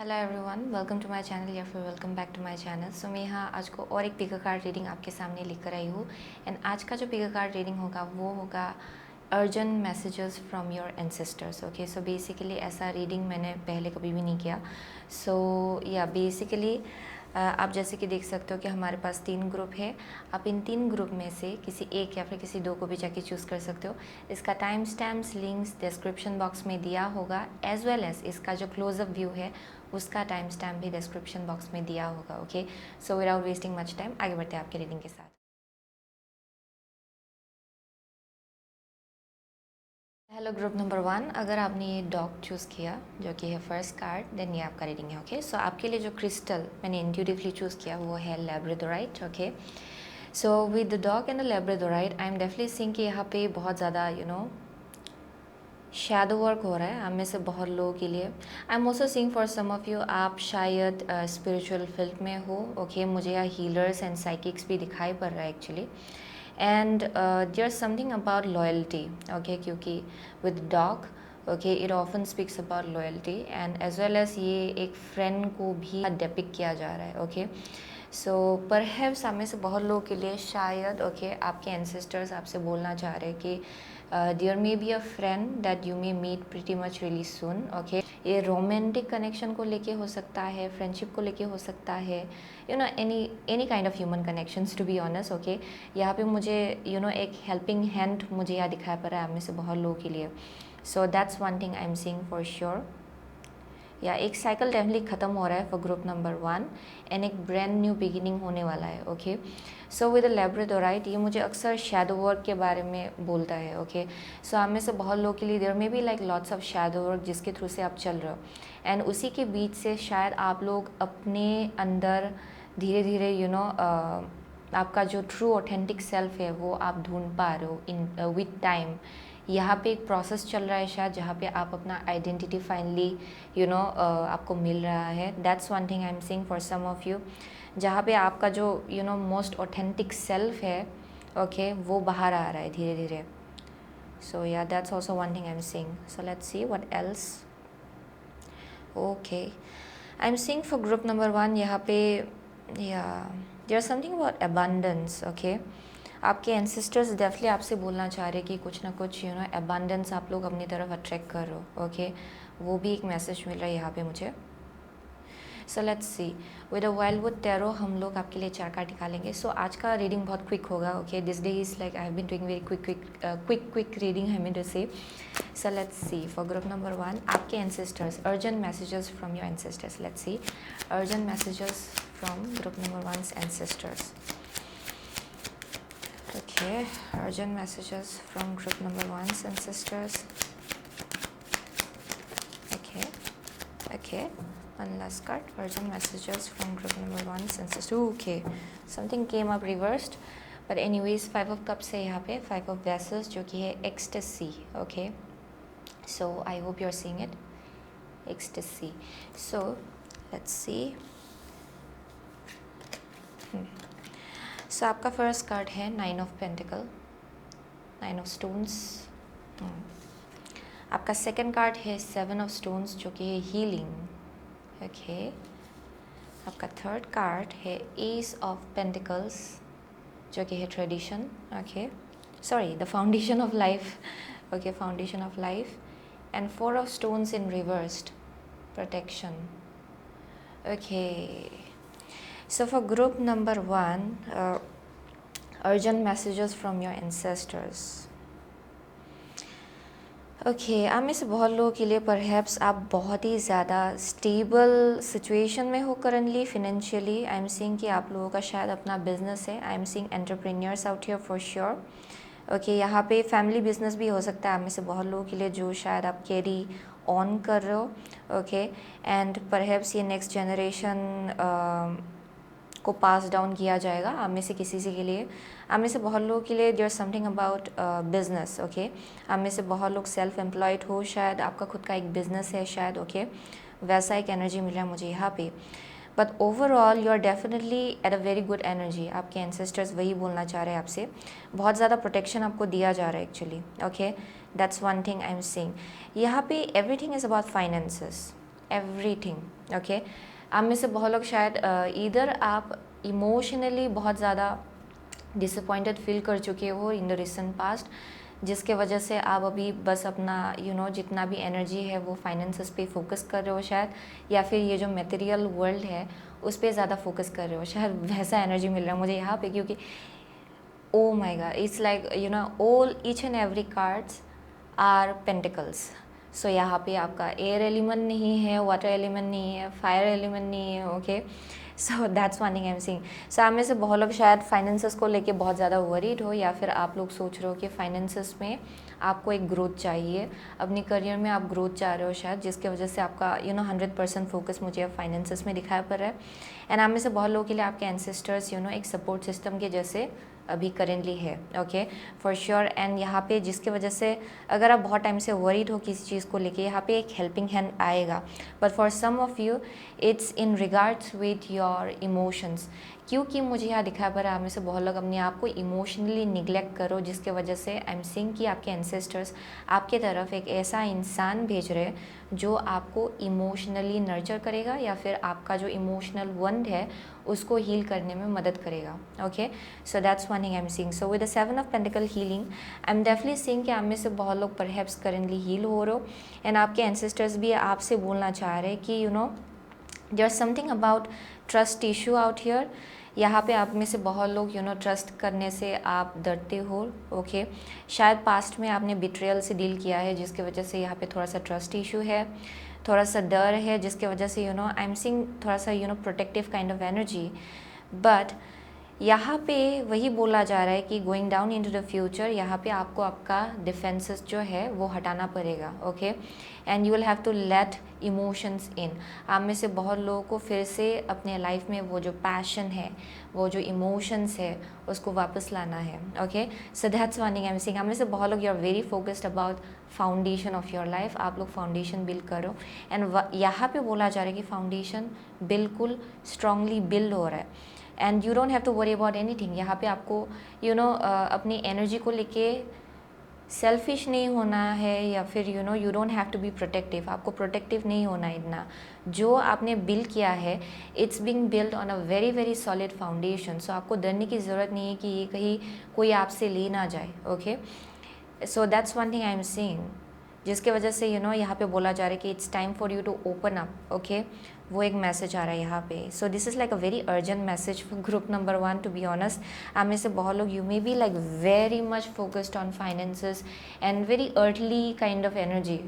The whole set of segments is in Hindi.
Hello everyone, welcome to my channel या फिर welcome back to my channel. So मैं यहाँ आज को और एक पिका कार्ड रीडिंग आपके सामने लेकर आई हूँ। एंड आज का जो पिका कार्ड रीडिंग होगा वो होगा urgent messages from your ancestors. Okay, so basically ऐसा रीडिंग मैंने पहले कभी भी नहीं किया। सो या बेसिकली आप जैसे कि देख सकते हो कि हमारे पास 3 ग्रुप है। आप इन 3 ग्रुप में से किसी एक या फिर किसी 2 को भी जाके चूज़ कर सकते हो। इसका time stamps links description box में दिया होगा, एज वेल एज इसका जो क्लोजअप व्यू है उसका टाइम स्टैम्प भी डिस्क्रिप्शन बॉक्स में दिया होगा। Okay, so without wasting much time आगे बढ़ते हैं आपके रीडिंग के साथ। हेलो ग्रुप नंबर 1, अगर आपने ये डॉग चूज़ किया जो कि है फर्स्ट कार्ड, देन ये आपका रीडिंग है। ओके, सो आपके लिए जो क्रिस्टल मैंने इंट्यूटिवली चूज़ किया वो है labradorite. Okay, so with the dog and the labradorite I am definitely seeing कि यहाँ पे बहुत ज़्यादा शैडो वर्क हो रहा है हम में से बहुत लोगों के लिए। I am also seeing for some of you आप शायद स्पिरिचुअल फील्ड में हो। ओके, मुझे यहाँ हीलर्स एंड साइकिक्स भी दिखाई पड़ रहा है actually. And there something about loyalty. Okay, क्योंकि with dog okay it often speaks about loyalty and as well as ये एक फ्रेंड को भी डिपिक्ट किया जा रहा है। ओके, सो परहैप्स आप में से बहुत लोगों के लिए शायद आपके एंसेस्टर्स आपसे बोलना चाह रहे हैं कि there may be a friend that you may meet pretty much really soon. Okay, ये रोमांटिक कनेक्शन को लेके हो सकता है, फ्रेंडशिप को लेके हो सकता है, any kind of human connections to be honest. Okay, यहाँ पे मुझे एक हेल्पिंग हैंड मुझे यहाँ दिखाई पड़ रहा है आप में से बहुत लोगों के लिए। So that's one thing I am seeing for sure. या एक साइकिल डेफिनेटली ख़त्म हो रहा है फॉर ग्रुप नंबर 1 एंड एक ब्रांड न्यू बिगिनिंग होने वाला है। ओके, सो विद लैब्राडोराइट ये मुझे अक्सर शैडो वर्क के बारे में बोलता है। ओके, सो आप में से बहुत लोगों के लिए देयर में भी like lots of shadow work जिसके थ्रू से आप चल रहे हो एंड उसी के बीच से शायद आप लोग अपने अंदर धीरे धीरे आपका जो ट्रू ऑथेंटिक सेल्फ है वो आप ढूंढ पा रहे हो इन विद टाइम। यहाँ पे एक प्रोसेस चल रहा है शायद जहाँ पे आप अपना आइडेंटिटी फाइनली आपको मिल रहा है। That's one thing I am seeing for some of you, जहाँ पे आपका जो मोस्ट ऑथेंटिक सेल्फ है ओके वो बाहर आ रहा है धीरे धीरे। So yeah that's also one thing I am seeing. So let's see what else. Okay, I am seeing for group number 1 यहाँ पे yeah there are something about abundance. Okay, आपके एंसेस्टर्स डेफिनेटली आपसे बोलना चाह रहे हैं कि कुछ ना कुछ अबंडेंस आप लोग अपनी तरफ अट्रैक्ट कर रहे हो। ओके, वो भी एक मैसेज मिल रहा है यहाँ पे मुझे। So let's see with a Wildwood tarot हम लोग आपके लिए 4 कार्ड निकालेंगे। सो आज का रीडिंग बहुत क्विक होगा। Okay, this day is like I have been doing very quick reading I mean to say. So let's see for group number 1 आपके ancestors urgent messages from your ancestors. Let's see urgent messages from group number 1's ancestors. Okay, urgent messages from group number 1's ancestors. Okay, one last card. Urgent messages from group number 1's ancestors. Okay, something came up reversed, but anyways 5 of cups है यहाँ पे, 5 of vessels जो कि है ecstasy. Okay, so I hope you're seeing it. Ecstasy. So let's see. सो आपका फर्स्ट कार्ड है 9 ऑफ पेंटिकल, 9 ऑफ स्टोन्स। आपका सेकंड कार्ड है 7 ऑफ स्टोन्स जो कि है हीलिंग। ओके, आपका थर्ड कार्ड है एस ऑफ पेंटिकल्स जो कि है tradition. Okay, sorry the foundation of life. Okay, foundation of life and 4 of stones in reversed, protection. Okay, so for group number 1 urgent messages from your ancestors. Okay, आप में से बहुत लोगों के लिए परहैप्स आप बहुत ही ज़्यादा स्टेबल सिचुएशन में हो currently financially. I am seeing कि आप लोगों का शायद अपना बिजनेस है। आई am seeing entrepreneurs out here for sure. Okay, यहाँ पे फैमिली बिजनेस भी हो सकता है आप में से बहुत लोगों के लिए जो शायद आप कैरी ऑन कर रहे हो। ओके, एंड परहैप्स ये नेक्स्ट जनरेशन को पास डाउन किया जाएगा आप में से किसी से के लिए। आप में से बहुत लोगों के लिए there something about business. Okay, आप में से बहुत लोग सेल्फ एम्प्लॉयड हो, शायद आपका खुद का एक बिजनेस है शायद। ओके, वैसा एक एनर्जी मिल रहा है मुझे यहाँ पे। But overall you are definitely at a very good energy. आपके एंसेस्टर्स वही बोलना चाह रहे हैं आपसे, बहुत ज़्यादा प्रोटेक्शन आपको दिया जा रहा है actually. Okay, that's one thing I am seeing. यहाँ पे everything is about finances, everything. Okay, आप में से बहुत लोग शायद इधर आप इमोशनली बहुत ज़्यादा डिसअपॉइंटेड फील कर चुके हो इन द रिसेंट पास्ट, जिसके वजह से आप अभी बस अपना जितना भी एनर्जी है वो फाइनेंसेस पे फोकस कर रहे हो शायद, या फिर ये जो मटेरियल वर्ल्ड है उस पर ज़्यादा फोकस कर रहे हो शायद, वैसा एनर्जी मिल रहा है मुझे यहाँ पे। क्योंकि oh my god, it's like all each and every cards are pentacles. So यहाँ पे आपका एयर एलिमेंट नहीं है, वाटर एलिमेंट नहीं है, फायर एलिमेंट नहीं है। Okay, so that's one thing I am seeing. So आप में से बहुत लोग शायद फाइनेंसेस को लेके बहुत ज़्यादा वरीड हो, या फिर आप लोग सोच रहे हो कि फाइनेंसेस में आपको एक ग्रोथ चाहिए, अपनी करियर में आप ग्रोथ चाह रहे हो शायद, जिसके वजह से आपका 100% फोकस मुझे अब फाइनेंसेस में दिखाई पड़ रहा है। एंड आप में से बहुत लोगों के लिए आपके एंसेस्टर्स एक सपोर्ट सिस्टम के जैसे अभी करेंटली है। Okay, for sure. एंड यहाँ पे जिसके वजह से अगर आप बहुत टाइम से वरीड हो किसी चीज़ को लेके, यहाँ पे एक हेल्पिंग हैंड आएगा। But for some of you it's in regards with your emotions, क्योंकि मुझे यहाँ दिखा पड़ रहा है आप में से बहुत लोग अपने आप को इमोशनली निगलेक्ट करो, जिसके वजह से आई एम सीइंग कि आपके एंसेस्टर्स आपके तरफ एक ऐसा इंसान भेज रहे हैं जो आपको इमोशनली नर्चर करेगा, या फिर आपका जो इमोशनल वंड है उसको हील करने में मदद करेगा। Okay, so that's one thing I am seeing. So with the 7 of pentacle healing I am definitely seeing कि आप में से बहुत लोग परहैप्स करेंटली हील हो रहे हो, एंड आपके एंसेस्टर्स भी आपसे बोलना चाह रहे हैं कि there is something about trust issue out here. यहाँ पे आप में से बहुत लोग ट्रस्ट करने से आप डरते हो। ओके, शायद पास्ट में आपने बिट्रेयल से डील किया है, जिसके वजह से यहाँ पे थोड़ा सा ट्रस्ट इशू है, थोड़ा सा डर है, जिसके वजह से आई एम सीइंग थोड़ा सा protective kind of energy. But यहाँ पे वही बोला जा रहा है कि going down into the future, यहाँ पे आपको आपका डिफेंसेस जो है वो हटाना पड़ेगा। Okay, and you will have to let emotions in. आप में से बहुत लोगों को फिर से अपने लाइफ में वो जो पैशन है, वो जो इमोशंस है, उसको वापस लाना है। Okay, so that's one thing I am seeing. आप में से बहुत लोग you are very focused about foundation of your life, आप लोग फाउंडेशन बिल्ड करो। एंड यहाँ पे बोला जा रहा है कि फाउंडेशन बिल्कुल स्ट्रांगली बिल्ड हो रहा है, and you don't have to worry about anything. यहाँ पे आपको अपनी एनर्जी को लेके सेल्फिश नहीं होना है, या फिर you don't have to be protective. आपको प्रोटेक्टिव नहीं होना है इतना। जो आपने बिल्ड किया है it's being build on a very very solid foundation. So आपको डरने की ज़रूरत नहीं है कि ये कहीं कोई आपसे ले ना जाए। Okay, so that's one thing I am seeing, जिसके वजह से यहाँ पे बोला जा रहा है कि it's time for you to open up. Okay, वो एक मैसेज आ रहा है यहाँ पे। So this is like a very urgent message for group number 1 to be honest. आप में से बहुत लोग you may be like very much focused on finances and very early kind of energy.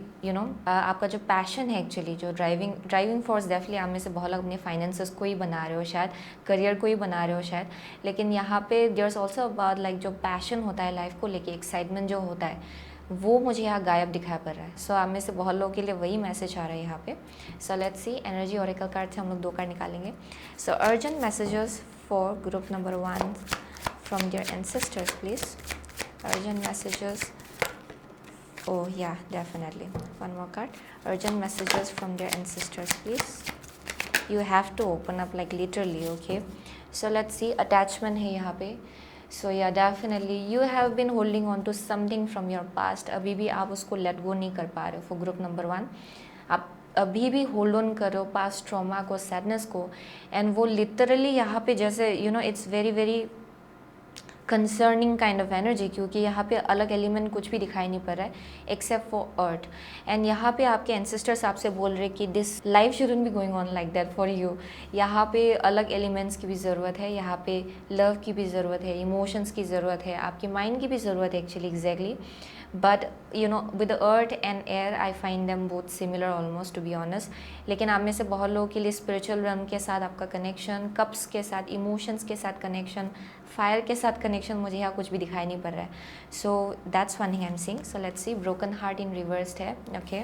आपका जो पैशन है एक्चुअली, जो ड्राइविंग फोर्स, डेफिनेटली आप में से बहुत लोग अपने फाइनेंसेस को ही बना रहे हो शायद, करियर को ही बना रहे हो शायद, लेकिन यहाँ पे there is also about like जो पैशन होता है लाइफ को लेके, एक्साइटमेंट जो होता है, वो मुझे यहाँ गायब दिखाई पड़ रहा है। सो आप में से बहुत लोगों के लिए वही मैसेज आ रहा है यहाँ पे। So let's see, energy oracle card से हम लोग 2 कार्ड निकालेंगे। So urgent messages for group number 1 from their ancestors please. Urgent messages, oh yeah, definitely one more card. Urgent messages from their ancestors please. You have to open up like literally. Okay, so let's see, attachment है यहाँ पे। So yeah definitely you have been holding on to something from your past. अभी भी आप उसको लेट गो नहीं कर पा रहे हो। फॉर ग्रुप नंबर 1 आप अभी भी होल्ड ऑन करो पास्ट ट्रॉमा को, सैडनेस को, एंड वो लिटरली यहाँ पे जैसे it's very very concerning kind of energy, क्योंकि यहाँ पे अलग एलिमेंट कुछ भी दिखाई नहीं पड़ रहा है एक्सेप्ट फॉर अर्थ। एंड यहाँ पे आपके एंसेस्टर्स आपसे बोल रहे कि this life shouldn't be going on like that for you. यहाँ पे अलग एलिमेंट्स की भी ज़रूरत है, यहाँ पे लव की भी ज़रूरत है, इमोशंस की ज़रूरत है, आपकी माइंड की भी ज़रूरत है actually, exactly. But with earth and air I find them both similar almost two be honest. लेकिन आप में से बहुत लोगों के लिए स्पिरिचुअल रन के साथ आपका कनेक्शन, कप्स के साथ, इमोशंस के साथ कनेक्शन, फायर के साथ कनेक्शन, मुझे यहाँ कुछ भी दिखाई नहीं पड़ रहा है। So that's one thing I am seeing. So let's see, broken heart in reversed है। ओके,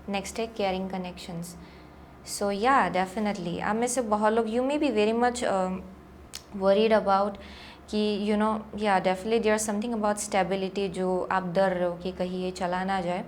नेक्स्ट है caring connections. So yeah definitely आप में से बहुत लोग you may be very much worried about कि yeah definitely there something about stability, जो आप डर रहे हो कि कहीं ये चला ना जाए।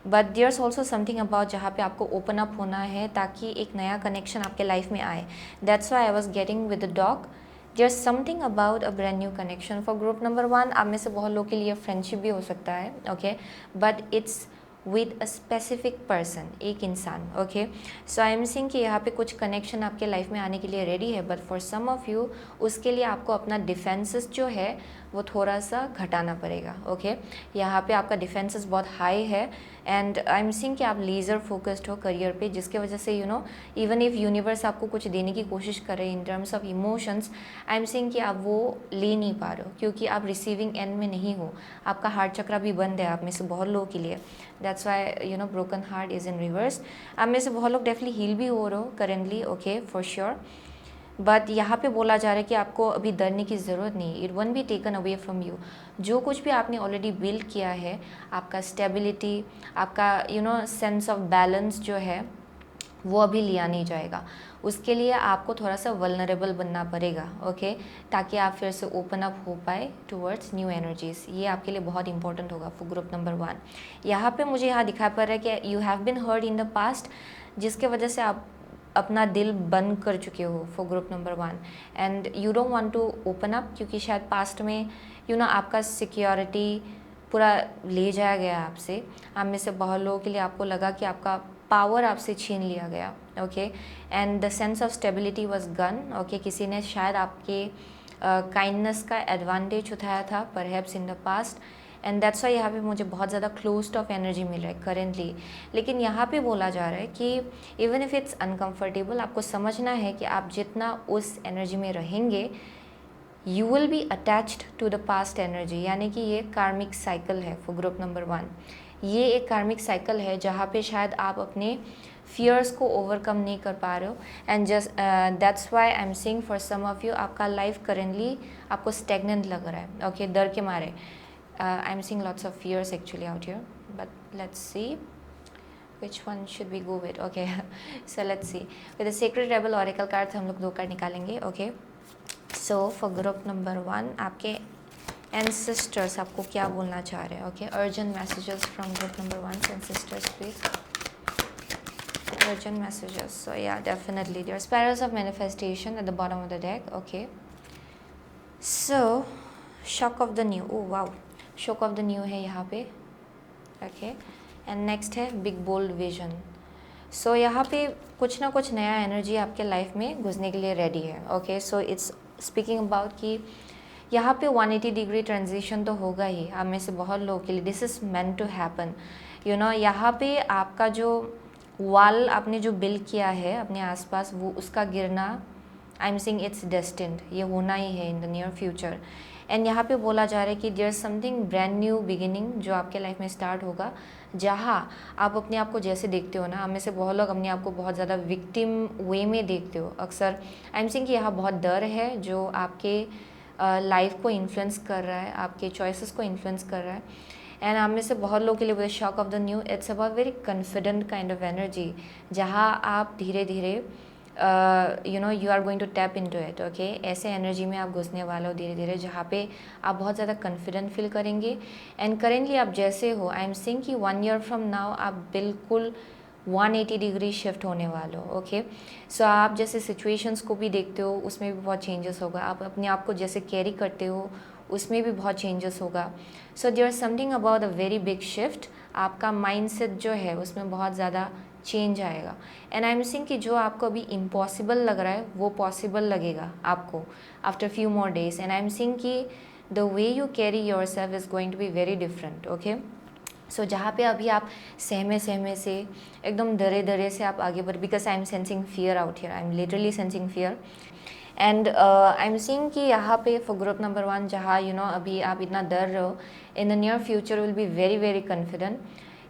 But there is also something about जहाँ पे आपको ओपन अप होना है ताकि एक नया कनेक्शन आपके लाइफ में आए। That's why I was getting with the dog. There something about a brand new connection. For group number 1 आप में से बहुत लोगों के लिए फ्रेंडशिप भी हो सकता है। Okay, but it's with a specific person, एक इंसान, okay. So I am seeing कि यहाँ पे कुछ कनेक्शन आपके लाइफ में आने के लिए रेडी है, but for some of you उसके लिए आपको अपना डिफेंसेस जो है वो थोड़ा सा घटाना पड़ेगा, ओके। यहाँ पे आपका डिफेंसेस बहुत हाई है एंड आई एम सीइंग कि आप लेज़र फोकस्ड हो करियर पे, जिसके वजह से इवन इफ़ यूनिवर्स आपको कुछ देने की कोशिश कर रहे हैं in terms of emotions, I am seeing कि आप वो ले नहीं पा रहे हो क्योंकि आप रिसीविंग एंड में नहीं हो, आपका हार्ट चक्रा भी बंद है आप में से बहुत लोगों के लिए। That's why broken heart is in reverse. आप में से बहुत लोग डेफिनेटली हील भी हो रहे हो currently, okay, for sure. But यहाँ पे बोला जा रहा है कि आपको अभी डरने की ज़रूरत नहीं, it won't be taken away from you. जो कुछ भी आपने ऑलरेडी बिल्ड किया है, आपका स्टेबिलिटी, आपका सेंस ऑफ बैलेंस जो है वो अभी लिया नहीं जाएगा। उसके लिए आपको थोड़ा सा वल्नरेबल बनना पड़ेगा, ओके, ताकि आप फिर से ओपन अप हो पाए टुवर्ड्स न्यू एनर्जीज। ये आपके लिए बहुत इंपॉर्टेंट होगा फॉर ग्रुप नंबर 1। यहाँ पे मुझे यहाँ दिखाई पड़ रहा है कि you have been hurt in the past, जिसके वजह से आप अपना दिल बंद कर चुके हो for group number 1 and you don't want to open up, क्योंकि शायद पास्ट में आपका सिक्योरिटी पूरा ले जाया गया आपसे। आप में से बहुत लोगों के लिए आपको लगा कि आपका पावर आपसे छीन लिया गया, okay, and the sense of stability was gun, okay. किसी ने शायद आपके काइंडनेस का एडवांटेज उठाया था perhaps in the past, and that's why यहाँ पे मुझे बहुत ज़्यादा क्लोज्ड ऑफ एनर्जी मिल रहा है करेंटली। लेकिन यहाँ पे बोला जा रहा है कि इवन इफ़ इट्स अनकम्फर्टेबल, आपको समझना है कि आप जितना उस एनर्जी में रहेंगे you will be attached to the past energy, यानी कि ये कार्मिक साइकिल है फॉर ग्रुप नंबर 1। ये एक कार्मिक साइकिल है जहाँ पे शायद आप अपने फियर्स को ओवरकम नहीं कर पा रहे हो, and just that's why I am seeing for some of you आपका लाइफ करेंटली आपको स्टेगनेंट लग रहा है, ओके, डर के मारे। I am seeing lots of fears actually out here, but let's see which one should we go with, okay। So let's see, with the sacred rebel oracle cards हम लोग 2 कार्ड निकालेंगे, okay। So for group number 1 आपके ancestors आपको क्या बोलना चाह रहे हैं, okay। Urgent messages from group number 1 ancestors please, urgent messages। So yeah, definitely there are spirals of manifestation at the bottom of the deck, okay। So shock of the new, oh wow, shock of the new है यहाँ पे, okay। एंड नेक्स्ट है बिग बोल्ड विजन। सो यहाँ पे कुछ ना कुछ नया एनर्जी आपके लाइफ में घुसने के लिए रेडी है, okay. So it's speaking about कि यहाँ पे 180 डिग्री ट्रांजिशन तो होगा ही आप में से बहुत लोगों के लिए, this is meant to happen, यहाँ पे आपका जो वॉल आपने जो बिल्ड किया है अपने आसपास, वो उसका गिरना, I am seeing it's destined, ये होना ही है in the near future. And यहाँ पे बोला जा रहा है कि there something brand new beginning जो आपके लाइफ में स्टार्ट होगा, जहाँ आप अपने आप को जैसे देखते हो ना, हम में से बहुत लोग अपने आप को बहुत ज़्यादा विक्टिम वे में देखते हो अक्सर। आई एम सीइंग कि यहाँ बहुत डर है जो आपके लाइफ को इन्फ्लुएंस कर रहा है, आपके चॉइसेस को इन्फ्लुएंस कर रहा है। एंड हम में से बहुत लोगों के लिए with shock of the new, it's about very confident kind of energy, जहाँ आप धीरे धीरे you are going to tap into it, okay. ऐसे एनर्जी में आप घुसने वाले हो धीरे धीरे, जहाँ पे आप बहुत ज़्यादा कॉन्फिडेंट फील करेंगे। एंड करेंटली आप जैसे हो, आई एम सीइंग कि 1 ईयर फ्रॉम नाउ आप बिल्कुल 180 डिग्री शिफ्ट होने वाले हो, ओके। सो आप जैसे सिचुएशंस को भी देखते हो उसमें भी बहुत चेंजेस होगा, आप अपने आप को जैसे कैरी करते हो उसमें भी बहुत चेंजेस होगा। So there is something about a very big shift, आपका माइंडसेट जो है उसमें बहुत ज़्यादा चेंज आएगा। एंड आई एम सीइंग कि जो आपको अभी इम्पॉसिबल लग रहा है वो पॉसिबल लगेगा आपको after few more days. And I am seeing कि the way you carry yourself is going to be very different, okay. So जहाँ पे अभी आप सहमे सहमे से एकदम डरे डरे से आप आगे बढ़, because I am sensing fear out here, I am literally sensing fear. And I am seeing कि यहाँ पे फॉर ग्रुप नंबर 1 जहाँ अभी आप इतना डर रहे हो, इन the near future will be very very confident,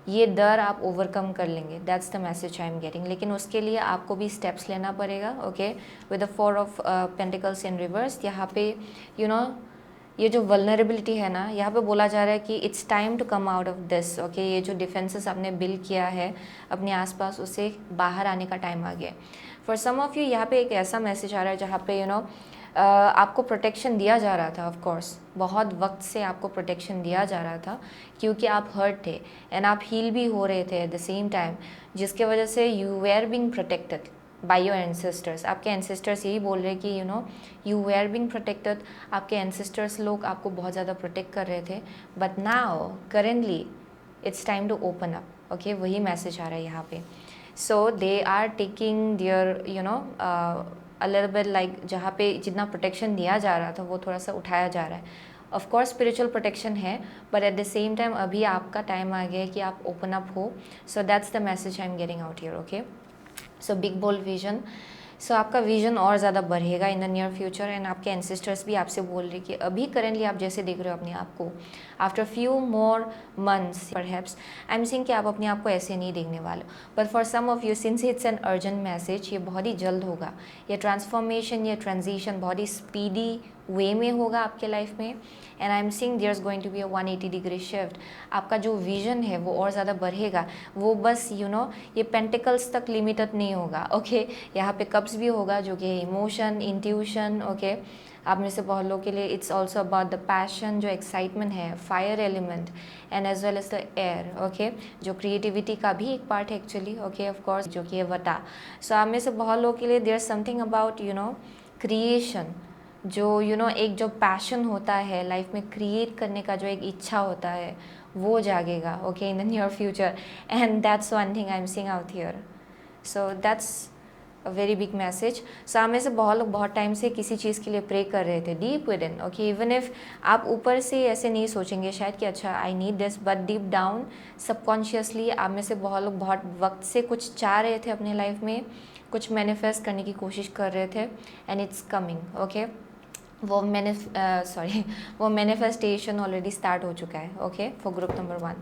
ये डर आप ओवरकम कर लेंगे, that's the message I am getting. लेकिन उसके लिए आपको भी स्टेप्स लेना पड़ेगा, okay. With the 4 of pentacles in reverse, यहाँ पे ये जो वल्नरेबिलिटी है ना, यहाँ पे बोला जा रहा है कि it's time to come out of this, okay. ये जो डिफेंसेस आपने बिल्ड किया है अपने आसपास, उससे बाहर आने का टाइम आ गया। फॉर सम ऑफ यू यहाँ पे एक ऐसा मैसेज आ रहा है जहाँ पे आपको प्रोटेक्शन दिया जा रहा था, ऑफ कोर्स बहुत वक्त से आपको प्रोटेक्शन दिया जा रहा था क्योंकि आप हर्ट थे एंड आप हील भी हो रहे थे एट द सेम टाइम, जिसके वजह से you were being protected by your ancestors. आपके एंसेस्टर्स यही बोल रहे हैं कि यू वेयर बीइंग प्रोटेक्टेड, आपके एंसेस्टर्स लोग आपको बहुत ज़्यादा प्रोटेक्ट कर रहे थे। But now currently it's time to open up, okay वही मैसेज आ रहा है यहाँ पे. So they are taking their a little bit like जहाँ पे जितना प्रोटेक्शन दिया जा रहा था वो थोड़ा सा उठाया जा रहा है. ऑफ कोर्स स्पिरिचुअल प्रोटेक्शन है, but at the same time अभी आपका टाइम आ गया है कि आप ओपन अप हो. So that's the message I am getting out here. Okay so big bold vision. So आपका विजन और ज़्यादा बढ़ेगा in the near future. And आपके एंसेस्टर्स भी आपसे बोल रहे कि अभी करेंटली आप जैसे देख रहे हो अपने आप को, after few more months perhaps I am saying कि आप अपने आप को ऐसे नहीं देखने वाले. But for some of you since it's an urgent message, ये बहुत ही जल्द होगा. ये ट्रांसफॉर्मेशन, ये ट्रांजिशन बहुत ही स्पीडी वे में होगा आपके लाइफ में. And I am seeing there is going to be a 180 degree shift. आपका जो विजन है वो और ज़्यादा बढ़ेगा. वो बस ये पेंटिकल्स तक लिमिटेड नहीं होगा. ओके यहाँ पे कप्स भी होगा जो कि इमोशन, इंट्यूशन. ओके आप में से बहुत लोगों के लिए it's also about the passion, जो एक्साइटमेंट है, fire element and as well as the air. Okay जो क्रिएटिविटी का भी एक पार्ट है एक्चुअली. ओके ऑफ कोर्स जो कि है वटा. सो आप में से बहुत लोगों के लिए देयर समथिंग अबाउट क्रिएशन, जो एक जो पैशन होता है लाइफ में क्रिएट करने का, जो एक इच्छा होता है वो जागेगा. Okay in the near future. And that's one thing I am seeing out here. So that's a very big message. So आप में से बहुत लोग बहुत टाइम से किसी चीज़ के लिए प्रे कर रहे थे deep with in. Okay even if आप ऊपर से ऐसे नहीं सोचेंगे शायद कि अच्छा I need this, but deep down subconsciously आप में से बहुत लोग बहुत वक्त से कुछ चाह रहे थे अपने लाइफ में, कुछ मैनिफेस्ट करने की कोशिश कर रहे थे. And it's coming. ओके वो मैनिफेस्टेशन ऑलरेडी स्टार्ट हो चुका है. Okay for group number 1.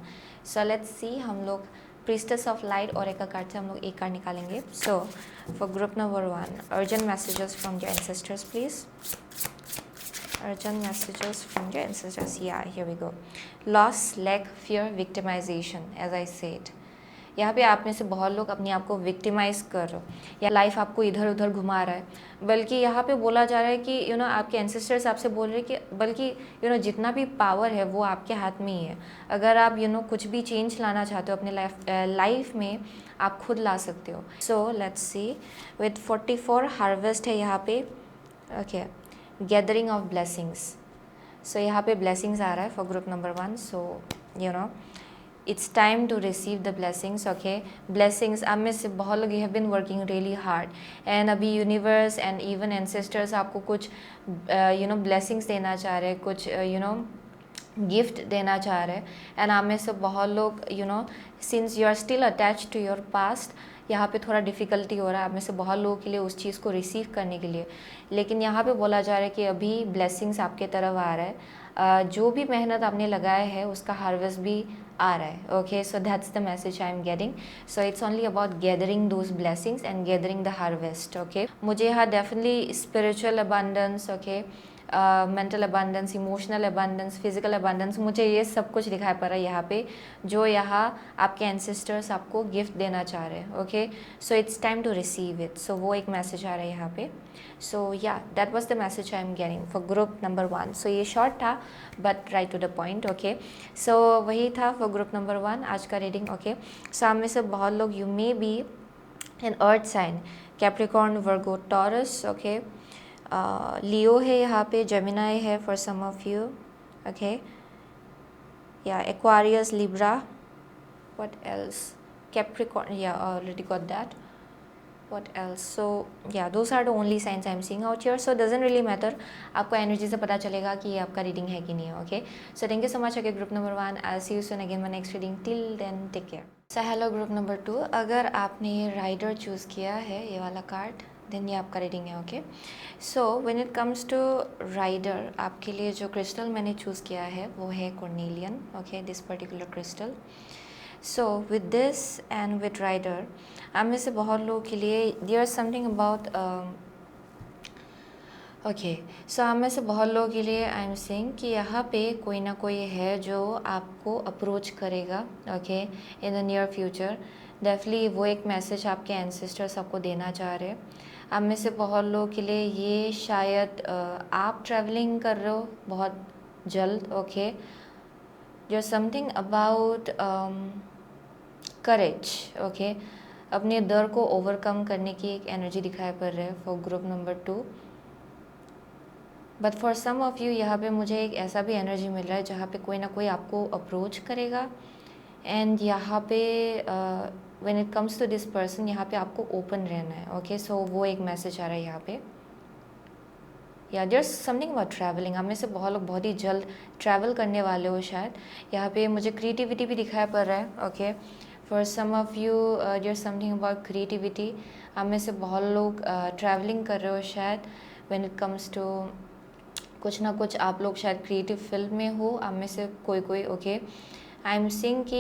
So let's see, हम लोग प्रीस्टेस ऑफ लाइट और एक कार्ड से हम लोग एक कार्ड निकालेंगे. So for group number 1, urgent messages from your ancestors please. Urgent messages from your ancestors. Yeah here we go. Loss, lack, fear, victimization. As I said, यहाँ पे आप में से बहुत लोग अपने आप को विक्टिमाइज कर रहे हो या लाइफ आपको इधर उधर घुमा रहा है. बल्कि यहाँ पे बोला जा रहा है कि आपके एंसेस्टर्स आपसे बोल रहे हैं कि बल्कि जितना भी पावर है वो आपके हाथ में ही है. अगर आप कुछ भी चेंज लाना चाहते हो अपने लाइफ में, आप खुद ला सकते हो. So let's see, with 44 harvest है यहाँ पे. Okay gathering of blessings. So यहाँ पे ब्लेसिंग्स आ रहा है for group number 1. So it's time to receive the blessings. okay blessings आप में से बहुत लोग have been working really hard and अभी universe and even ancestors आपको कुछ blessings देना चाह रहे हैं, कुछ गिफ्ट देना चाह रहे हैं. एंड आप में से बहुत लोग since you are still attached to your past, यहाँ पे थोड़ा डिफ़िकल्टी हो रहा है आप में से बहुत लोगों के लिए उस चीज़ को रिसीव करने के लिए. लेकिन यहाँ पे बोला जा रहा है कि अभी ब्लेसिंग्स आपके तरफ आ रहा है. जो भी मेहनत आपने लगाया है उसका हार्वेस्ट भी आ रहा है. Okay so that's the message I am getting. So it's only about gathering those blessings and gathering the harvest. Okay मुझे यहाँ definitely spiritual abundance, okay mental abundance, emotional abundance, physical abundance, मुझे ये सब कुछ दिखाई पड़ रहा है यहाँ पे, जो यहाँ आपके एंसेस्टर्स आपको गिफ्ट देना चाह रहे हैं. Okay so it's time to receive it. So वो एक मैसेज आ रहा है यहाँ पे. So yeah that was the message I am getting for group number 1. So ये शॉर्ट था but right to the point. Okay so वही था फॉर ग्रुप नंबर 1 आज का रीडिंग. ओके सो आप में से बहुत लोग you may be an earth sign, Capricorn, Virgo, Taurus. Okay Leo है यहाँ पे, जेमिनाई है for some of you. Okay yeah Aquarius, Libra, what else, Capricorn, yeah already got that. what else? So yeah, those are the only signs I'm seeing out here. So it doesn't really matter, आपको एनर्जी से पता चलेगा कि ये आपका रीडिंग है कि नहीं है. Okay so thank you so much. Okay group number 1, I see you soon again my next reading. Till then take care. So hello group number 2, अगर आपने ये राइडर चूज़ किया है, ये वाला कार्ड, देन ये आपका रीडिंग है. Okay so when it comes to rider, आपके लिए जो क्रिस्टल मैंने चूज़ किया है वो है carnelian. Okay this particular crystal. So with this and with rider, आप में से बहुत लोगों के लिए there is something about okay so आप में से बहुत लोगों के लिए आई एम सेइंग कि यहाँ पे कोई ना कोई है जो आपको अप्रोच करेगा. Okay in the near future definitely वो एक मैसेज आपके एंसेस्टर्स आपको देना चाह रहे हैं. आप में से बहुत लोगों के लिए ये शायद आप ट्रैवलिंग कर रहे हो बहुत जल्द. ओके जो समथिंग अबाउट करेज. ओके अपने डर को ओवरकम करने की एक एनर्जी दिखाई पड़ रहा है for group number 2. But for some of you यहाँ पे मुझे एक ऐसा भी एनर्जी मिल रहा है जहाँ पे कोई ना कोई आपको अप्रोच करेगा एंड यहाँ पे when it comes to this person, यहाँ पे आपको ओपन रहना है, ओके। सो वो एक मैसेज आ रहा है यहाँ पे। या देयर्स समथिंग अबाउट ट्रैवलिंग, आप में से बहुत लोग बहुत ही जल्द ट्रैवल करने वाले हो शायद। यहाँ पे मुझे क्रिएटिविटी भी दिखाई पड़ रहा है, okay. For some of you there's something about creativity, आप में से बहुत लोग ट्रैवलिंग कर रहे हो शायद। व्हेन इट कम्स टू कुछ ना कुछ आप लोग शायद क्रिएटिव फील्ड में हो, आप में से कोई, ओके। आई एम सीइंग कि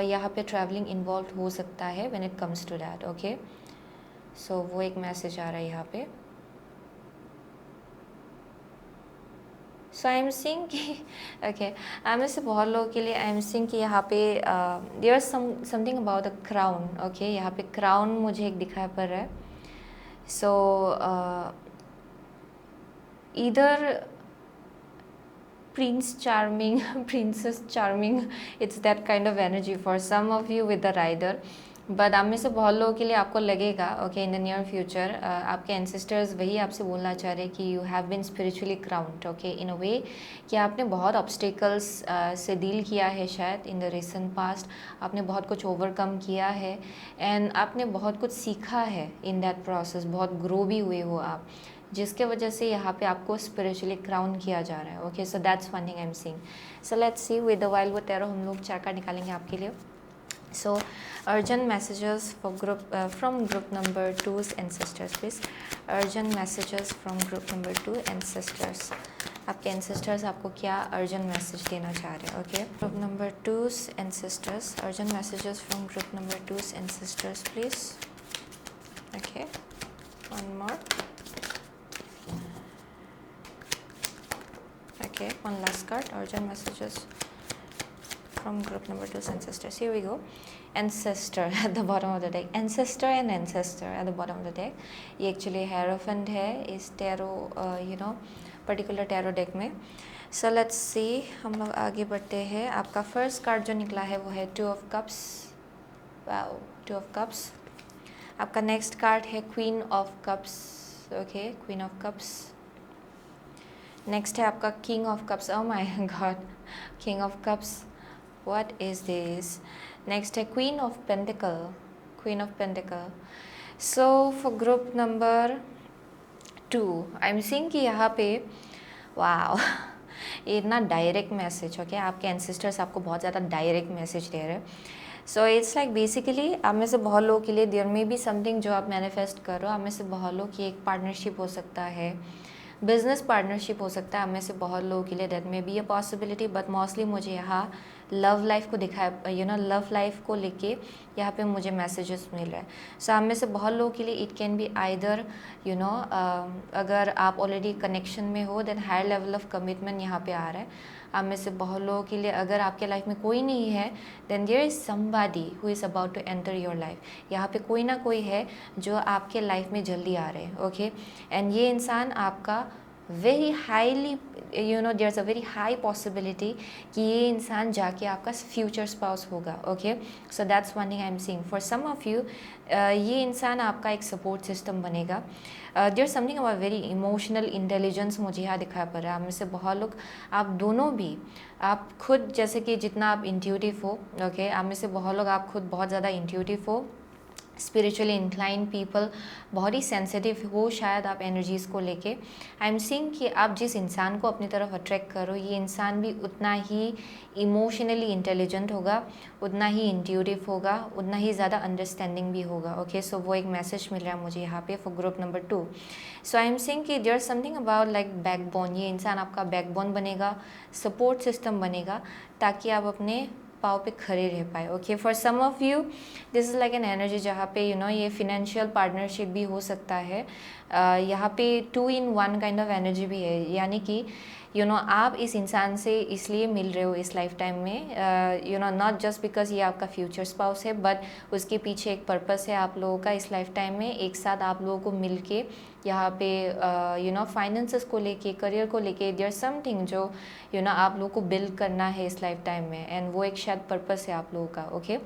यहाँ पे ट्रैवलिंग इन्वॉल्व हो सकता है when it comes to that, okay. So वो एक मैसेज आ रहा है यहाँ पे। सो आई एम सीइंग कि ओके, आई में से बहुत लोगों के लिए आई एम सीइंग कि यहाँ पे there something about the crown, okay. यहाँ पे क्राउन मुझे एक दिखाई पड़ रहा है। So either Prince Charming, Princess Charming, it's that kind of energy for some of you with the rider. But आप में से बहुत लोगों के लिए आपको लगेगा, okay, in the near future आपके एंसेस्टर्स वही आपसे बोलना चाह रहे हैं कि you have been spiritually crowned, okay, in a way कि आपने बहुत ऑब्स्टिकल्स से डील किया है शायद इन द रिसेंट पास्ट। आपने बहुत कुछ ओवरकम किया है एंड आपने बहुत कुछ सीखा है इन दैट प्रोसेस, बहुत ग्रो भी हुए हो आप, जिसके वजह से यहाँ पे आपको स्पिरिचुअली क्राउन किया जा रहा है, okay. So that's one thing I am seeing. So let's see with the wild वो टैरो हम लोग 4 कार्ड निकालेंगे आपके लिए। So urgent messages for group from group number 2 ancestors please. Urgent messages from group number 2 ancestors, आपके एंसेस्टर्स आपको क्या अर्जेंट मैसेज देना चाह रहे हैं, okay. Group number 2 ancestors, urgent messages from group number 2 ancestors please, okay. One more, okay, one last card, urgent messages from group number 2 ancestors. Here we go. Ancestor at the bottom of the deck, ancestor and ancestor at the bottom of the deck. ये actually hierophant है इस टैरो पर्टिकुलर टैरो डेक में। So let's see, हम लोग आगे बढ़ते हैं। आपका फर्स्ट कार्ड जो निकला है वो है 2 of cups, wow, 2 of cups। आपका नेक्स्ट कार्ड है queen of cups, okay, queen of cups. Next है आपका king of cups, oh my god, king of cups, what is this. Next है queen of pentacle, queen of pentacle. So for group number 2 I am seeing कि यहाँ पे वाओ ये इतना डायरेक्ट मैसेज, ओके, आपके एंसेस्टर्स आपको बहुत ज़्यादा डायरेक्ट मैसेज दे रहे हैं। सो इट्स लाइक बेसिकली आप में से बहुत लोगों के लिए देयर में भी समथिंग जो आप मैनिफेस्ट कर रहे हो। आप में से बहुत लोग की एक पार्टनरशिप हो सकता है, बिजनेस पार्टनरशिप हो सकता है। आप में से बहुत लोगों के लिए दैट में be a possibility, but mostly मुझे यहाँ लव लाइफ को दिखाया, लव लाइफ को लेके यहाँ पे मुझे मैसेजेस मिल रहा है। सो आप में से बहुत लोगों के लिए इट कैन बी आइदर अगर आप ऑलरेडी कनेक्शन में हो then higher level of commitment यहाँ पे आ रहा है। आप में से बहुत लोगों के लिए अगर आपके लाइफ में कोई नहीं है then there is somebody who is about to enter your life. यहाँ पे कोई ना कोई है जो आपके लाइफ में जल्दी आ रहे हैं, ओके। एंड ये इंसान आपका very highly there is a very high possibility कि ये इंसान जाके आपका फ्यूचर स्पाउस होगा, okay. So that's one thing I am seeing for some of you. ये इंसान आपका एक सपोर्ट सिस्टम बनेगा। There something about very emotional intelligence मुझे यहाँ दिखाई पड़ रहा है। आप में से बहुत लोग, आप दोनों भी, आप खुद जैसे कि जितना आप इंट्यूटिव हो, ओके, आप में से बहुत लोग आप खुद बहुत ज़्यादा इंट्यूटिव हो, स्पिरिचुअली इंक्लाइन पीपल, बहुत ही सेंसिटिव हो शायद आप एनर्जीज़ को लेके। आई एम सीइंग कि आप जिस इंसान को अपनी तरफ अट्रैक्ट करो ये इंसान भी उतना ही इमोशनली इंटेलिजेंट होगा, उतना ही इंट्यूटिव होगा, उतना ही ज़्यादा अंडरस्टैंडिंग भी होगा, ओके। सो वो एक मैसेज मिल रहा है मुझे यहाँ पे for group number 2। So I am seeing कि there something about like backbone, ये इंसान आपका बैकबोन बनेगा, सपोर्ट सिस्टम बनेगा, ताकि आप अपने पाँव पे खड़े रह पाए, okay. For some of you this is like an energy जहाँ पे ये फिनेंशियल पार्टनरशिप भी हो सकता है। यहाँ पे 2 in 1 काइंड ऑफ एनर्जी भी है, यानी कि आप इस इंसान से इसलिए मिल रहे हो इस लाइफ टाइम में, नॉट जस्ट बिकॉज ये आपका फ्यूचर स्पाउस है, बट उसके पीछे एक पर्पस है आप लोगों का इस लाइफ टाइम में एक साथ आप लोगों को मिल के यहाँ पे फाइनेंसेस को लेके, करियर को लेके देयर समथिंग जो आप लोगों को बिल्ड करना है इस लाइफ टाइम में, एंड वो एक शायद पर्पस है आप लोगों का, okay.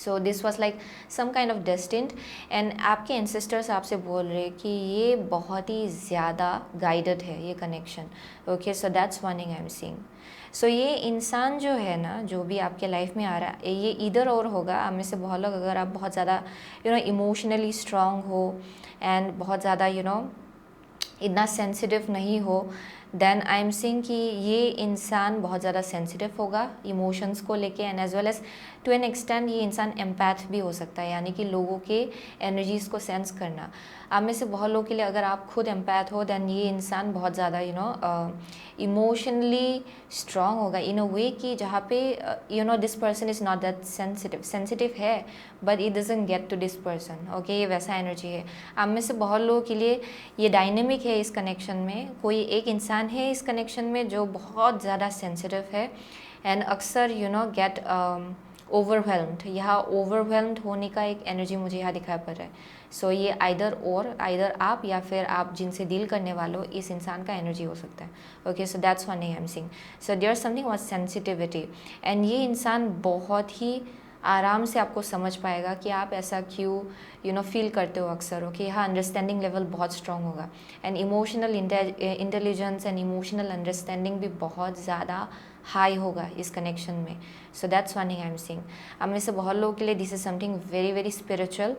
So this was like some kind of destined, and आपके एंसेस्टर्स आपसे बोल रहे कि ये बहुत ही ज़्यादा गाइडेड है ये connection. Okay, so that's one thing I am seeing. So ये इंसान जो है ना, जो भी आपके लाइफ में आ रहा है, ये इधर और होगा। आप में से बहुत लोग, अगर आप बहुत ज़्यादा इमोशनली स्ट्रांग हो एंड बहुत ज़्यादा इतना सेंसिटिव नहीं हो, देन आई एम सीइंग कि ये इंसान बहुत ज़्यादा सेंसिटिव होगा इमोशंस को लेके, and as well as to an extend ये इंसान एम्पैथ भी हो सकता है, यानी कि लोगों के एनर्जीज़ को सेंस करना। आप में से बहुत लोगों के लिए, अगर आप खुद एम्पैथ हो, देन ये इंसान बहुत ज़्यादा इमोशनली स्ट्रांग होगा इन अ वे कि जहाँ पे this person is not that sensitive है, but it doesn't get to this person. Okay, ये वैसा एनर्जी है। आप में से बहुत लोगों के लिए ये डायनेमिक है इस कनेक्शन में। कोई एक इंसान है इस कनेक्शन में जो बहुत ज़्यादा सेंसिटिव है एंड अक्सर गेट ओवरवेल्म्ड। यहाँ ओवरवेल्म्ड होने का एक एनर्जी मुझे यहाँ दिखाई पड़ रहा है। सो ये आइदर आप या फिर आप जिनसे डील करने वालों, इस इंसान का एनर्जी हो सकता है। Okay, so that's one thing I am seeing. So there something was sensitivity, and ये इंसान बहुत ही आराम से आपको समझ पाएगा कि आप ऐसा क्यों फील करते हो अक्सर। ओके, यहाँ अंडरस्टैंडिंग लेवल बहुत स्ट्रांग होगा, and emotional intelligence and emotional understanding भी बहुत ज़्यादा हाई होगा इस कनेक्शन में। सो that's one thing I am seeing. आप में से बहुत लोगों के लिए this is something very very spiritual,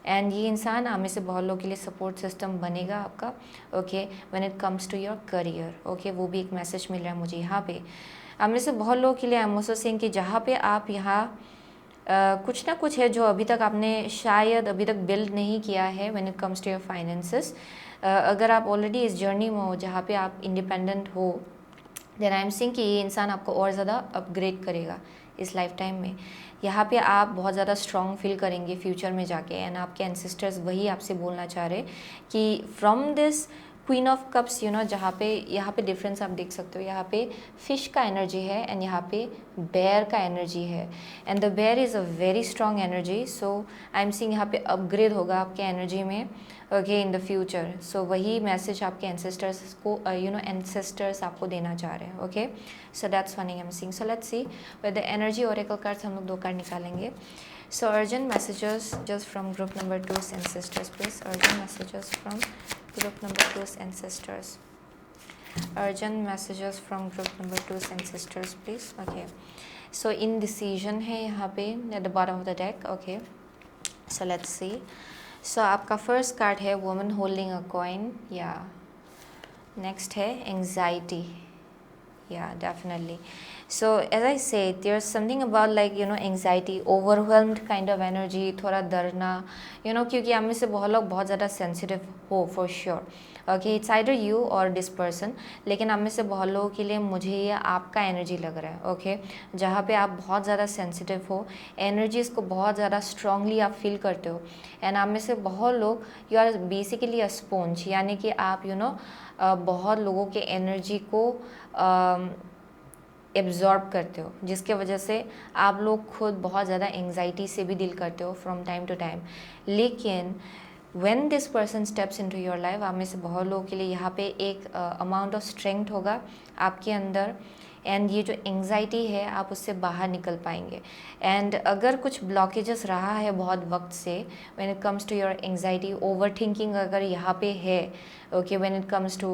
and ये इंसान आप में से बहुत लोगों के लिए सपोर्ट सिस्टम बनेगा आपका। Okay, when it comes to your career. Okay, वो भी एक मैसेज मिल रहा है मुझे यहाँ पे। आप में से बहुत लोगों के लिए आई एम आल्सो सेइंग कि जहाँ पे आप यहाँ कुछ ना कुछ है जो अभी तक आपने शायद अभी तक बिल्ड नहीं किया है when it comes to your finances. अगर आप ऑलरेडी इस जर्नी में हो जहाँ पे आप इंडिपेंडेंट हो, देन आई एम सीइंग कि ये इंसान आपको और ज़्यादा अपग्रेड करेगा इस लाइफ टाइम में। यहाँ पे आप बहुत ज़्यादा स्ट्रॉन्ग फील करेंगे फ्यूचर में जाके, एंड आपके एंसेस्टर्स वही आपसे बोलना चाह रहे कि from this queen of cups जहाँ पे यहाँ पे डिफरेंस आप देख सकते हो। यहाँ पे फिश का एनर्जी है एंड यहाँ पे बेयर का एनर्जी है, and the bear is a very strong energy. So I am seeing यहाँ पे अपग्रेड होगा आपके एनर्जी में, okay, in the future. So वही मैसेज आपके एंसेस्टर्स को एंसेस्टर्स आपको देना चाह रहे हैं। Okay, so that's one thing I am seeing. So let's see with the energy oracle cards हम लोग 2 कार्ड निकालेंगे। So urgent messages just from group number 2 ancestors please. Urgent messages from group number 2's ancestors. Urgent messages from group number 2's ancestors please. Okay, so indecision है यहाँ पे at the bottom of the deck. Okay, so let's see. So आपका first card है woman holding a coin. Yeah, next है anxiety. Yeah, definitely. So as I said, there's something about like anxiety, overwhelmed kind of energy, थोड़ा डरना, क्योंकि आप में से बहुत लोग बहुत ज़्यादा सेंसिटिव हो for sure. Okay, it's either you or this person. लेकिन आप में से बहुत लोगों के लिए मुझे ये आपका एनर्जी लग रहा है। ओके, जहाँ पे आप बहुत ज़्यादा सेंसिटिव हो, एनर्जीज़ को बहुत ज़्यादा स्ट्रांगली आप फील करते हो, एंड आप में से बहुत लोग you are basically a sponge, यानी कि आप बहुत लोगों के एनर्जी को एब्जॉर्ब करते हो, जिसके वजह से आप लोग खुद बहुत ज़्यादा एंग्जाइटी से भी डील करते हो फ्रॉम टाइम टू टाइम। लेकिन when this person steps into your life, आप में से बहुत लोगों के लिए यहाँ पे एक अमाउंट ऑफ स्ट्रेंथ होगा आपके अंदर, एंड ये जो एंग्जाइटी है आप उससे बाहर निकल पाएंगे। एंड अगर कुछ ब्लॉकेजेस रहा है बहुत वक्त से when it comes to your anxiety, over thinking अगर यहाँ पे है, okay, when it comes to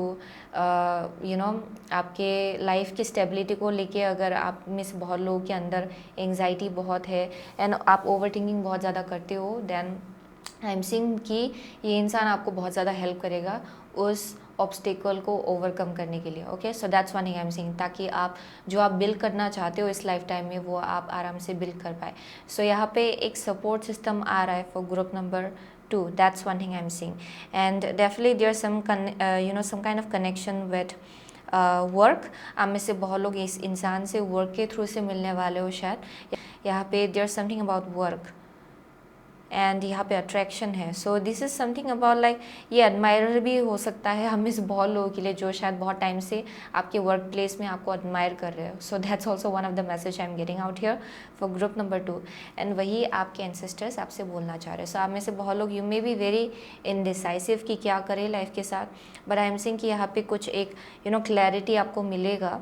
आपके लाइफ की स्टेबिलिटी को लेके अगर आप में से बहुत लोगों के अंदर एंग्जाइटी बहुत है एंड आप ओवर थिंकिंग बहुत ज़्यादा करते हो, देन आई एम सीइंग कि ये इंसान आपको बहुत ज़्यादा हेल्प करेगा उस ऑब्स्टिकल को ओवरकम करने के लिए। Okay, so that's one thing I am seeing, ताकि आप जो आप बिल्ड करना चाहते हो इस लाइफ टाइम में वो आप आराम से बिल्ड कर पाए। सो यहाँ पे एक सपोर्ट सिस्टम आ रहा है for group number 2. That's one thing I'm seeing, and definitely there's some some kind of connection with work. आप में से बहुत लोग इस इंसान से वर्क के थ्रू से मिलने वाले हो शायद। यहाँ पे there's something about work, and यहाँ पे अट्रैक्शन है। सो this is something about like ये एडमायर भी हो सकता है हम इस बहुत लोगों के लिए जो शायद बहुत टाइम से आपके वर्क प्लेस में आपको एडमायर कर रहे हो। So that's also one of the message I am getting out here for group number 2, and वही आपके एंसेस्टर्स आपसे बोलना चाह रहे हैं। सो आप में से बहुत लोग you may be very indecisive कि क्या करें लाइफ के साथ, बट आई एम सीइंग कि यहाँ पे कुछ एक क्लैरिटी आपको मिलेगा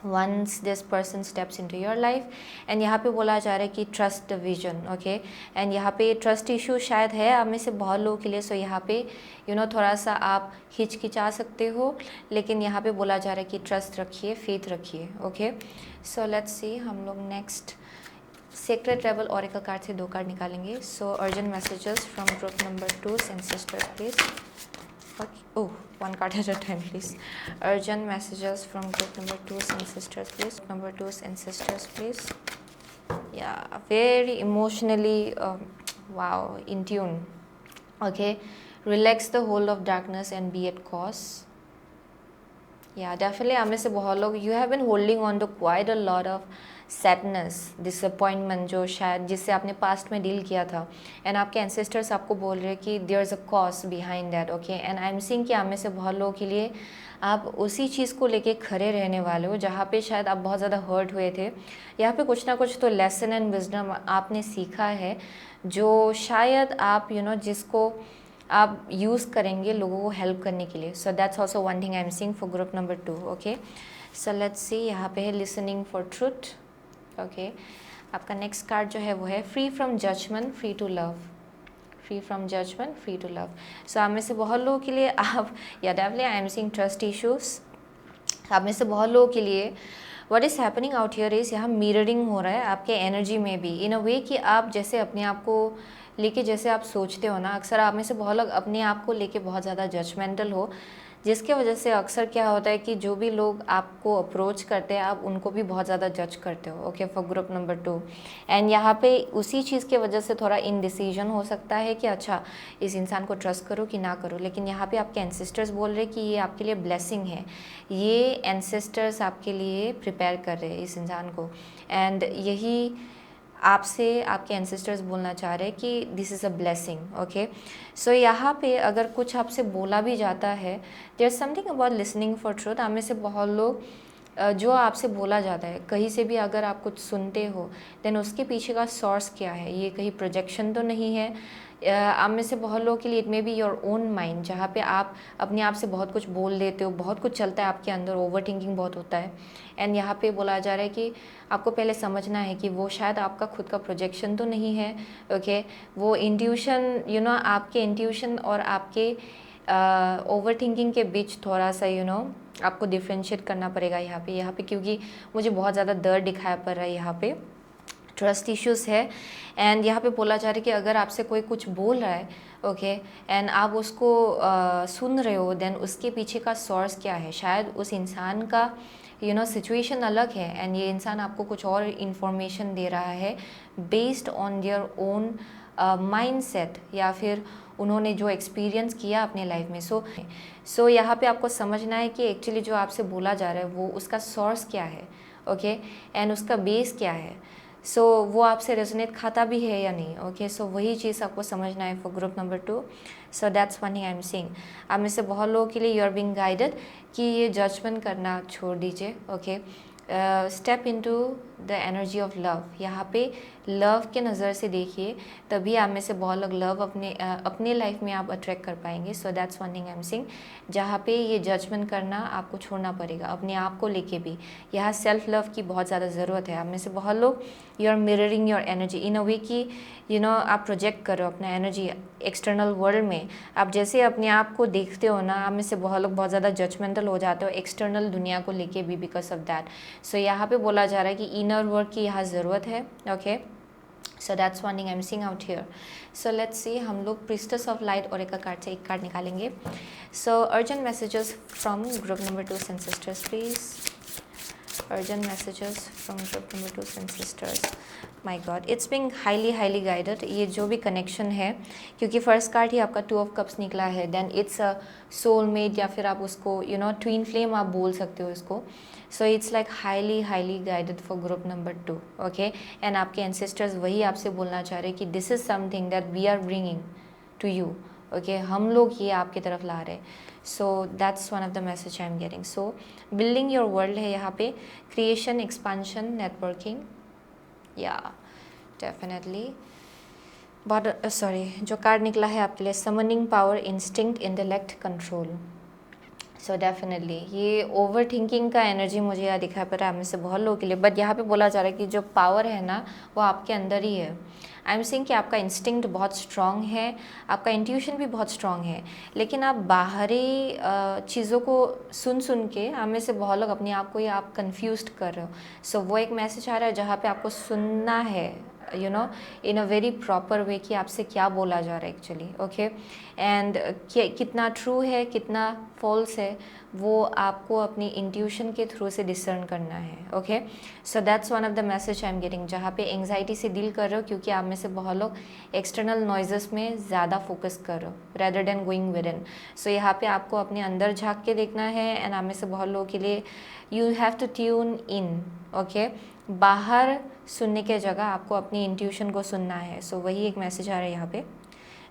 once this person steps into your life. And यहाँ पे बोला जा रहा है कि trust the vision, okay. And यहाँ पे ट्रस्ट इशू शायद है आप में से बहुत लोगों के लिए. सो यहाँ पे थोड़ा सा आप हिचकिचा सकते हो, लेकिन यहाँ पे बोला जा रहा है कि ट्रस्ट रखिए, फेथ रखिए, ओके. सो लेट्स सी, हम लोग next secret travel oracle card से 2 कार्ड निकालेंगे. So urgent messages from group number 2 and sisters please. Oh, one card at a time, please. Urgent messages from group number 2 and sisters, please. Number 2 and sisters, please. Yeah, very emotionally, wow, in tune. Okay, relax the hold of darkness and be at cause. Yeah, definitely. आप में से बहुत लोग you have been holding on to quite a lot of sadness, disappointment जो शायद जिससे आपने पास्ट में डील किया था. एंड आपके एंसेस्टर्स आपको बोल रहे हैं कि there is a cause behind that, okay. And I am seeing कि आप में से बहुत लोगों के लिए आप उसी चीज़ को लेके खड़े रहने वाले हो जहाँ पे शायद आप बहुत ज़्यादा हर्ट हुए थे. यहाँ पे कुछ ना कुछ तो लेसन एंड विजडम आपने सीखा है जो शायद आप जिसको आप यूज़ करेंगे लोगों को हेल्प करने के लिए. So that's also one thing I am seeing for group number 2, okay. So let's see, यहाँ पे है लिसनिंग फॉर ट्रूथ, ओके. आपका नेक्स्ट कार्ड जो है वो है free from judgement, free to love. Free from judgement, free to love. So आप में से बहुत लोगों के लिए आप yeah definitely I am seeing trust issues. आप में से बहुत लोगों के लिए what is happening out here is यहाँ मिररिंग हो रहा है आपके एनर्जी में भी इन अ वे कि आप जैसे अपने आप को लेके जैसे आप सोचते हो ना, अक्सर आप में से बहुत लोग अपने आप को लेके बहुत ज़्यादा जजमेंटल हो, जिसके वजह से अक्सर क्या होता है कि जो भी लोग आपको अप्रोच करते हैं आप उनको भी बहुत ज़्यादा जज करते हो, okay. For group number 2 and यहाँ पे उसी चीज़ की वजह से थोड़ा इनडिसीजन हो सकता है कि अच्छा इस इंसान को ट्रस्ट करो कि ना करो. लेकिन यहाँ पे आपके एंसेस्टर्स बोल रहे हैं कि ये आपके लिए ब्लेसिंग है, ये एंसेस्टर्स आपके लिए प्रिपेयर कर रहे हैं इस इंसान को. एंड यही आपसे आपके एंसेस्टर्स बोलना चाह रहे हैं कि this is a blessing, okay. So यहाँ पे अगर कुछ आपसे बोला भी जाता है, there is something about listening for truth. आप में से बहुत लोग जो आपसे बोला जाता है कहीं से भी अगर आप कुछ सुनते हो देन उसके पीछे का सोर्स क्या है, ये कहीं प्रोजेक्शन तो नहीं है. आप में से बहुत लोगों के लिए it may be your own mind जहाँ पे आप अपने आप से बहुत कुछ बोल देते हो, बहुत कुछ चलता है आपके अंदर, ओवर थिंकिंग बहुत होता है. एंड यहाँ पे बोला जा रहा है कि आपको पहले समझना है कि वो शायद आपका खुद का प्रोजेक्शन तो नहीं है, ओके. वो इंट्यूशन आपके इंट्यूशन और आपके ओवर थिंकिंग के बीच थोड़ा सा आपको डिफ्रेंशिएट करना पड़ेगा यहाँ पे क्योंकि मुझे बहुत ज़्यादा दर्द दिखाया पड़ रहा है यहाँ पे. ट्रस्ट इश्यूज़ है. एंड यहाँ पे बोला जा रहा है कि अगर आपसे कोई कुछ बोल रहा है, ओके, एंड आप उसको सुन रहे हो देन उसके पीछे का सोर्स क्या है. शायद उस इंसान का सिचुएशन अलग है एंड ये इंसान आपको कुछ और इन्फॉर्मेशन दे रहा है based on their own mindset या फिर उन्होंने जो एक्सपीरियंस किया अपने लाइफ में. सो यहाँ पे आपको समझना है कि एक्चुअली जो आपसे बोला जा रहा है वो उसका सोर्स क्या है, ओके, एंड उसका बेस क्या है. सो वो आपसे रेजोनेट खाता भी है या नहीं, ओके. सो वही चीज़ आपको समझना है for group number 2. So that's one thing I am seeing. आप में से बहुत लोगों के लिए यू आर बीइंग गाइडेड कि ये जजमेंट करना छोड़ दीजिए, okay. Step into the energy of love. यहाँ पे लव के नज़र से देखिए, तभी आप में से बहुत लोग लव अपने लाइफ में आप अट्रैक्ट कर पाएंगे. सो that's one thing I am seeing. जहाँ पे ये जजमेंट करना आपको छोड़ना पड़ेगा अपने आप को लेके भी. यहाँ सेल्फ लव की बहुत ज़्यादा ज़रूरत है. आप में से बहुत लोग you are mirroring your energy in a way कि आप प्रोजेक्ट करो अपना एनर्जी एक्सटर्नल वर्ल्ड में. आप जैसे अपने आप को देखते हो ना, आप में से बहुत लोग बहुत ज़्यादा जजमेंटल हो जाते हो एक्सटर्नल दुनिया को लेके भी बिकॉज ऑफ दैट. सो यहाँ पे बोला जा रहा है कि इनर वर्क की यहाँ ज़रूरत है, okay. So that's one thing I am seeing out here. So let's see, हम लोग प्रिस्टेस ऑफ लाइट और एक कार्ड से एक कार्ड निकालेंगे. So urgent messages from group number 2 and sisters please. Urgent messages from group number 2 and sisters. My God, it's being highly guided. ये जो भी कनेक्शन है, क्योंकि फर्स्ट कार्ड ही आपका 2 ऑफ कप्स निकला है, देन इट्स अ सोलमेट या फिर आप उसको ट्विन फ्लेम आप बोल सकते हो इसको. So it's like highly guided for group number 2, okay. And आपके एंसेस्टर्स वही आपसे बोलना चाह रहे हैं कि this is something that we are bringing to you, okay. हम लोग ये आपकी तरफ ला रहे हैं. So that's one of the message I am getting. So building your world है यहाँ पे, creation, expansion, networking, yeah definitely. But sorry, जो कार्ड निकला है आपके लिए, summoning power, instinct, intellect, control. So definitely ये ओवर थिंकिंग का एनर्जी मुझे यहाँ दिखाई पड़ रहा है, हमें से बहुत लोगों के लिए। बट यहाँ पे बोला जा रहा है कि जो पावर है ना वो आपके अंदर ही है। आई एम सेइंग कि आपका इंस्टिंक्ट बहुत स्ट्रांग है, आपका इंट्यूशन भी बहुत स्ट्रांग है, लेकिन आप बाहरी चीज़ों को सुन सुन के हमें से बहुत लोग अपने आप को ही आप कंफ्यूज कर रहे हो। सो वो एक मैसेज आ रहा है जहाँ पे आपको सुनना है, you know, in a very proper way कि आपसे क्या बोला जा रहा है एक्चुअली। ओके, एंड कितना ट्रू है कितना फॉल्स है वो आपको अपनी इंट्यूशन के थ्रू से डिसर्न करना है। Okay, so that's one of the message I am getting, जहाँ पे एंग्जाइटी से डील कर रहे हो क्योंकि आप में से बहुत लोग एक्सटर्नल नॉइजेस में ज़्यादा फोकस कर रहे हो rather than going within. So यहाँ पे आपको अपने अंदर झाँक के देखना है, एंड आप में से बहुत लोगों के लिए you have to tune in. Okay, बाहर सुनने के जगह आपको अपनी इंट्यूशन को सुनना है। सो वही एक मैसेज आ रहा है यहाँ पे,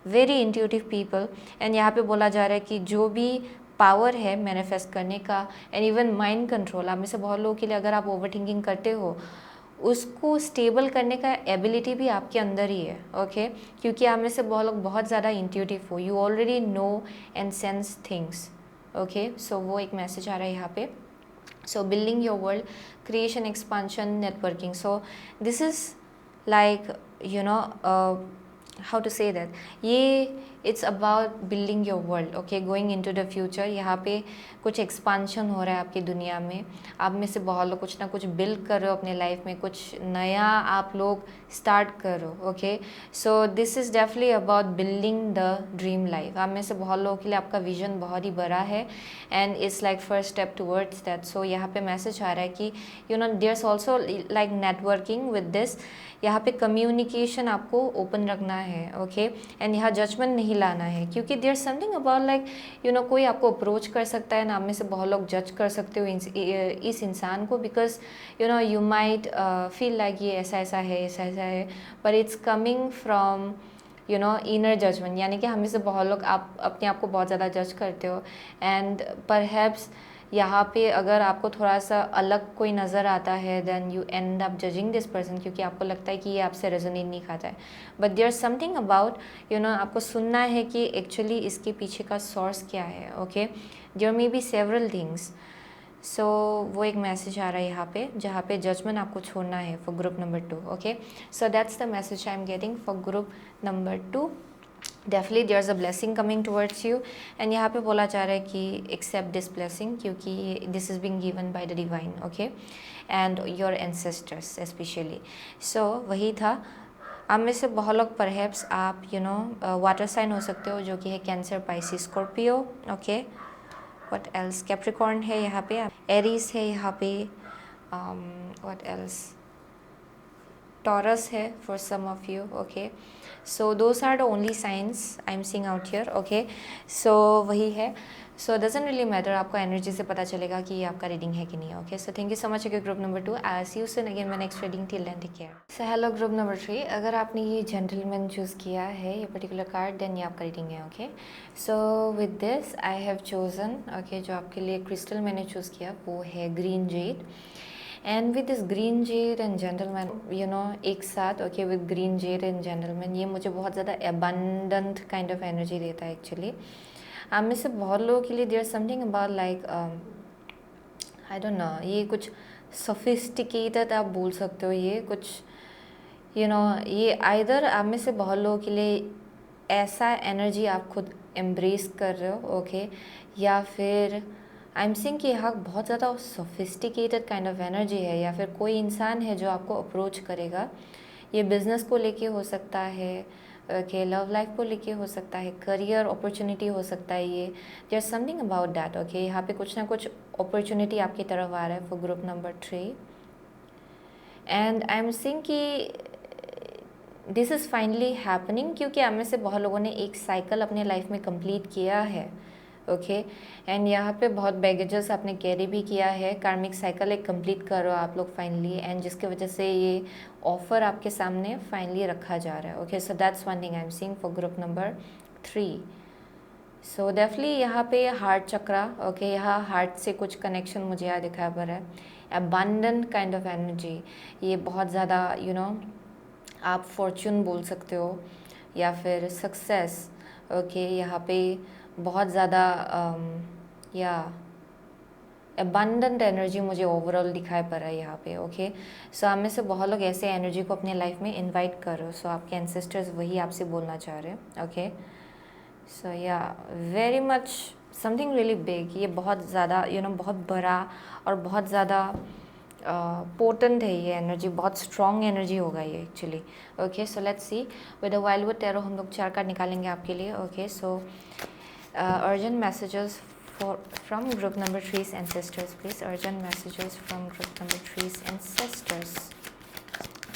वेरी इंट्यूटिव पीपल। एंड यहाँ पे बोला जा रहा है कि जो भी पावर है मैनिफेस्ट करने का एंड इवन माइंड कंट्रोल, आप में से बहुत लोगों के लिए अगर आप ओवर थिंकिंग करते हो उसको स्टेबल करने का एबिलिटी भी आपके अंदर ही है। ओके, क्योंकि आप में से बहुत लोग बहुत ज़्यादा इंट्यूटिव हो, you already know and sense things. Okay, so वो एक मैसेज आ रहा है यहाँ पे। So building your world, creation, expansion, networking. So this is like, you know, how to say that, ये it's about building your world. Okay, going into the future. यहाँ पे कुछ एक्सपांशन हो रहा है आपकी दुनिया में, आप में से बहुत लोग कुछ ना कुछ बिल्ड कर रहे हो अपने लाइफ में, कुछ नया आप लोग स्टार्ट कर रहे हो। Okay, so this is definitely about building the dream life. आप में से बहुत लोगों के लिए आपका विजन बहुत ही बड़ा है and it's like first step towards that. So यहाँ पे मैसेज आ रहा है कि you know there is also like networking with this. यहाँ पे कम्युनिकेशन आपको ओपन रखना है। ओके, एंड यहाँ जजमेंट नहीं लाना है, क्योंकि there something about like you know कोई आपको अप्रोच कर सकता है ना, आप में से बहुत लोग जज कर सकते हो इस इंसान को, because you know you might feel like ये ऐसा ऐसा है ऐसा ऐसा है, पर it's coming from you know inner judgement. यानी कि हमें से बहुत लोग आप अपने आप को बहुत ज़्यादा जज करते हो, एंड परहैप्स यहाँ पे अगर आपको थोड़ा सा अलग कोई नज़र आता है then you end up judging this person, क्योंकि आपको लगता है कि ये आपसे रेजोनेट नहीं खाता है। But there something about you know आपको सुनना है कि एक्चुअली इसके पीछे का सोर्स क्या है। Okay, there may be several things. So वो एक मैसेज आ रहा है यहाँ पे जहाँ पे जजमेंट आपको छोड़ना है for group number 2। Okay, so that's the message I am getting for group number 2। Definitely there is a blessing coming towards you, and यहाँ पे बोला जा रहा है कि एक्सेप्ट दिस ब्लेसिंग, क्योंकि this is being given by the divine. Okay, and your ancestors specially. So वही था। आप में से बहुत लोग परहैप्स आप यू नो वाटर साइन हो सकते हो, जो कि है cancer, Pisces, Scorpio. Okay, what else, Capricorn है यहाँ पे, एरीज है यहाँ पे, व्हाट एल्स, Taurus है for some of you. Okay, so those are the only signs I'm seeing out here. Okay, so वही है। So doesn't really matter, आपको एनर्जी से पता चलेगा कि ये आपका रीडिंग है कि नहीं है। Okay, so thank you so much group number 2। I see you soon again my next reading, till then take care. So hello group number 3, अगर आपने ये जेंटलमैन चूज़ किया है ये पर्टिकुलर कार्ड, देन ये आपका रीडिंग है। Okay, so with this I have chosen, okay, जो आपके लिए क्रिस्टल मैंने चूज़ किया वो है green Z. And with this green Z and gentleman, you know एक साथ, okay, with green Z and gentleman, ये मुझे बहुत ज़्यादा एबंडेंट काइंड ऑफ एनर्जी देता है एक्चुअली। आप में से बहुत लोगों के लिए there something about like I don't know, ये कुछ सोफिस्टिकेटेड आप बोल सकते हो, ये कुछ यू नो ये आइदर आप में से बहुत लोगों के लिए ऐसा एनर्जी आप खुद एम्ब्रेस कर रहे हो। ओके, या फिर आई एम सीइंग कि यहाँ बहुत ज़्यादा सोफिस्टिकेटेड काइंड ऑफ एनर्जी है, या फिर कोई इंसान है जो आपको अप्रोच करेगा। ये बिज़नेस को लेके हो सकता है, ओके, लव लाइफ को लेके हो सकता है, करियर अपॉर्चुनिटी हो सकता है, ये there something about that. Okay, यहाँ पे कुछ ना कुछ अपॉर्चुनिटी आपकी तरफ आ रहा है for group number 3। And I am seeing कि दिस इज़ फाइनली हैपनिंग, क्योंकि आप में से बहुत लोगों ने एक साइकिल अपने लाइफ में कंप्लीट किया है। ओके, एंड यहाँ पे बहुत बैगेजेस आपने कैरी भी किया है, कार्मिक साइकिल एक कंप्लीट करो आप लोग फाइनली, एंड जिसकी वजह से ये ऑफर आपके सामने फाइनली रखा जा रहा है। Okay, so that's one thing I am seeing for group number 3। So definitely यहाँ पे हार्ट चक्रा, ओके, यहाँ हार्ट से कुछ कनेक्शन मुझे यहाँ दिखाई पड़ रहा है। अबंडेंट काइंड ऑफ एनर्जी, ये बहुत ज़्यादा यू नो आप फॉर्चून बोल सकते हो, या फिर सक्सेस। ओके, यहाँ पे बहुत ज़्यादा या अबंडेंट एनर्जी मुझे ओवरऑल दिखाई पड़ रहा है यहाँ पे। ओके, सो आप में से बहुत लोग ऐसे एनर्जी को अपने लाइफ में इनवाइट कर रहे हो। सो आपके एंसेस्टर्स वही आपसे बोलना चाह रहे हैं। ओके, सो या very much something really big. ये बहुत ज़्यादा बहुत बड़ा और बहुत ज़्यादा पोटेंट है ये एनर्जी, बहुत स्ट्रॉन्ग एनर्जी होगा ये actually. Okay, so let's see with the wildwood tarot हम लोग 4 कार्ड निकालेंगे आपके लिए। Okay, so urgent messages from group number 3's ancestors, please. Urgent messages from group number 3's ancestors.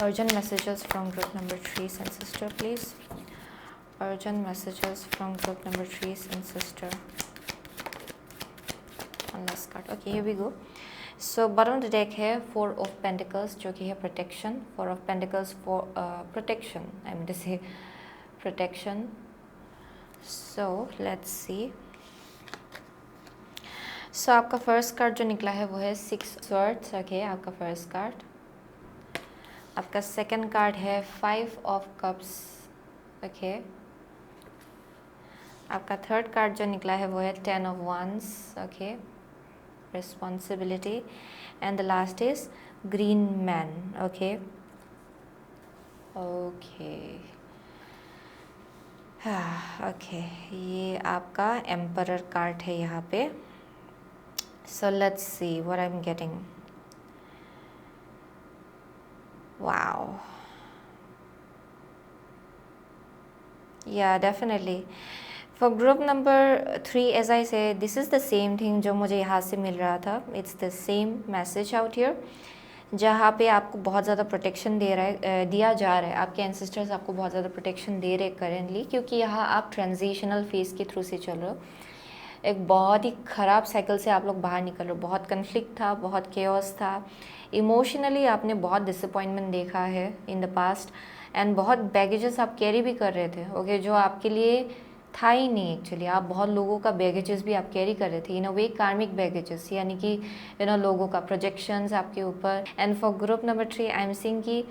Urgent messages from group number 3's ancestor, please. Urgent messages from group number 3's ancestor. One last card. Okay, here we go. So bottom of the deck है 4 of Pentacles जो कि है protection. 4 of Pentacles for protection. I mean to say protection. So let's see. So आपका फर्स्ट कार्ड जो निकला है वो है 6 Swords। ओके, आपका फर्स्ट कार्ड। आपका सेकंड कार्ड है 5 of Cups। ओके, आपका थर्ड कार्ड जो निकला है वो है 10 of Wands। Okay, responsibility. And the last is green man. Okay okay okay, ये आपका एम्परर कार्ड है यहाँ पे। So let's see what I am getting. Wow, yeah definitely for group number 3 as आई से this is the same thing जो मुझे यहाँ से मिल रहा था। It's the same message out here, जहाँ पे आपको बहुत ज़्यादा प्रोटेक्शन दिया जा रहा है। आपके एंसेस्टर्स आपको बहुत ज़्यादा प्रोटेक्शन दे रहे हैं करेंटली, क्योंकि यहाँ आप ट्रांजिशनल फेज़ के थ्रू से चल रहे हो। एक बहुत ही ख़राब साइकिल से आप लोग बाहर निकल रहे हो। बहुत कन्फ्लिक्ट था, बहुत केओस था, इमोशनली आपने बहुत डिसअपॉइंटमेंट देखा है इन द पास्ट, एंड बहुत बैगेजेस आप कैरी भी कर रहे थे। ओके, जो आपके लिए था ही नहीं एक्चुअली। आप बहुत लोगों का बैगेजेस भी आप कैरी कर रहे थे, इन अ वे कार्मिक बैगेजेस, यानी कि लोगों का प्रोजेक्शंस आपके ऊपर। And for group number 3 I am seeing कि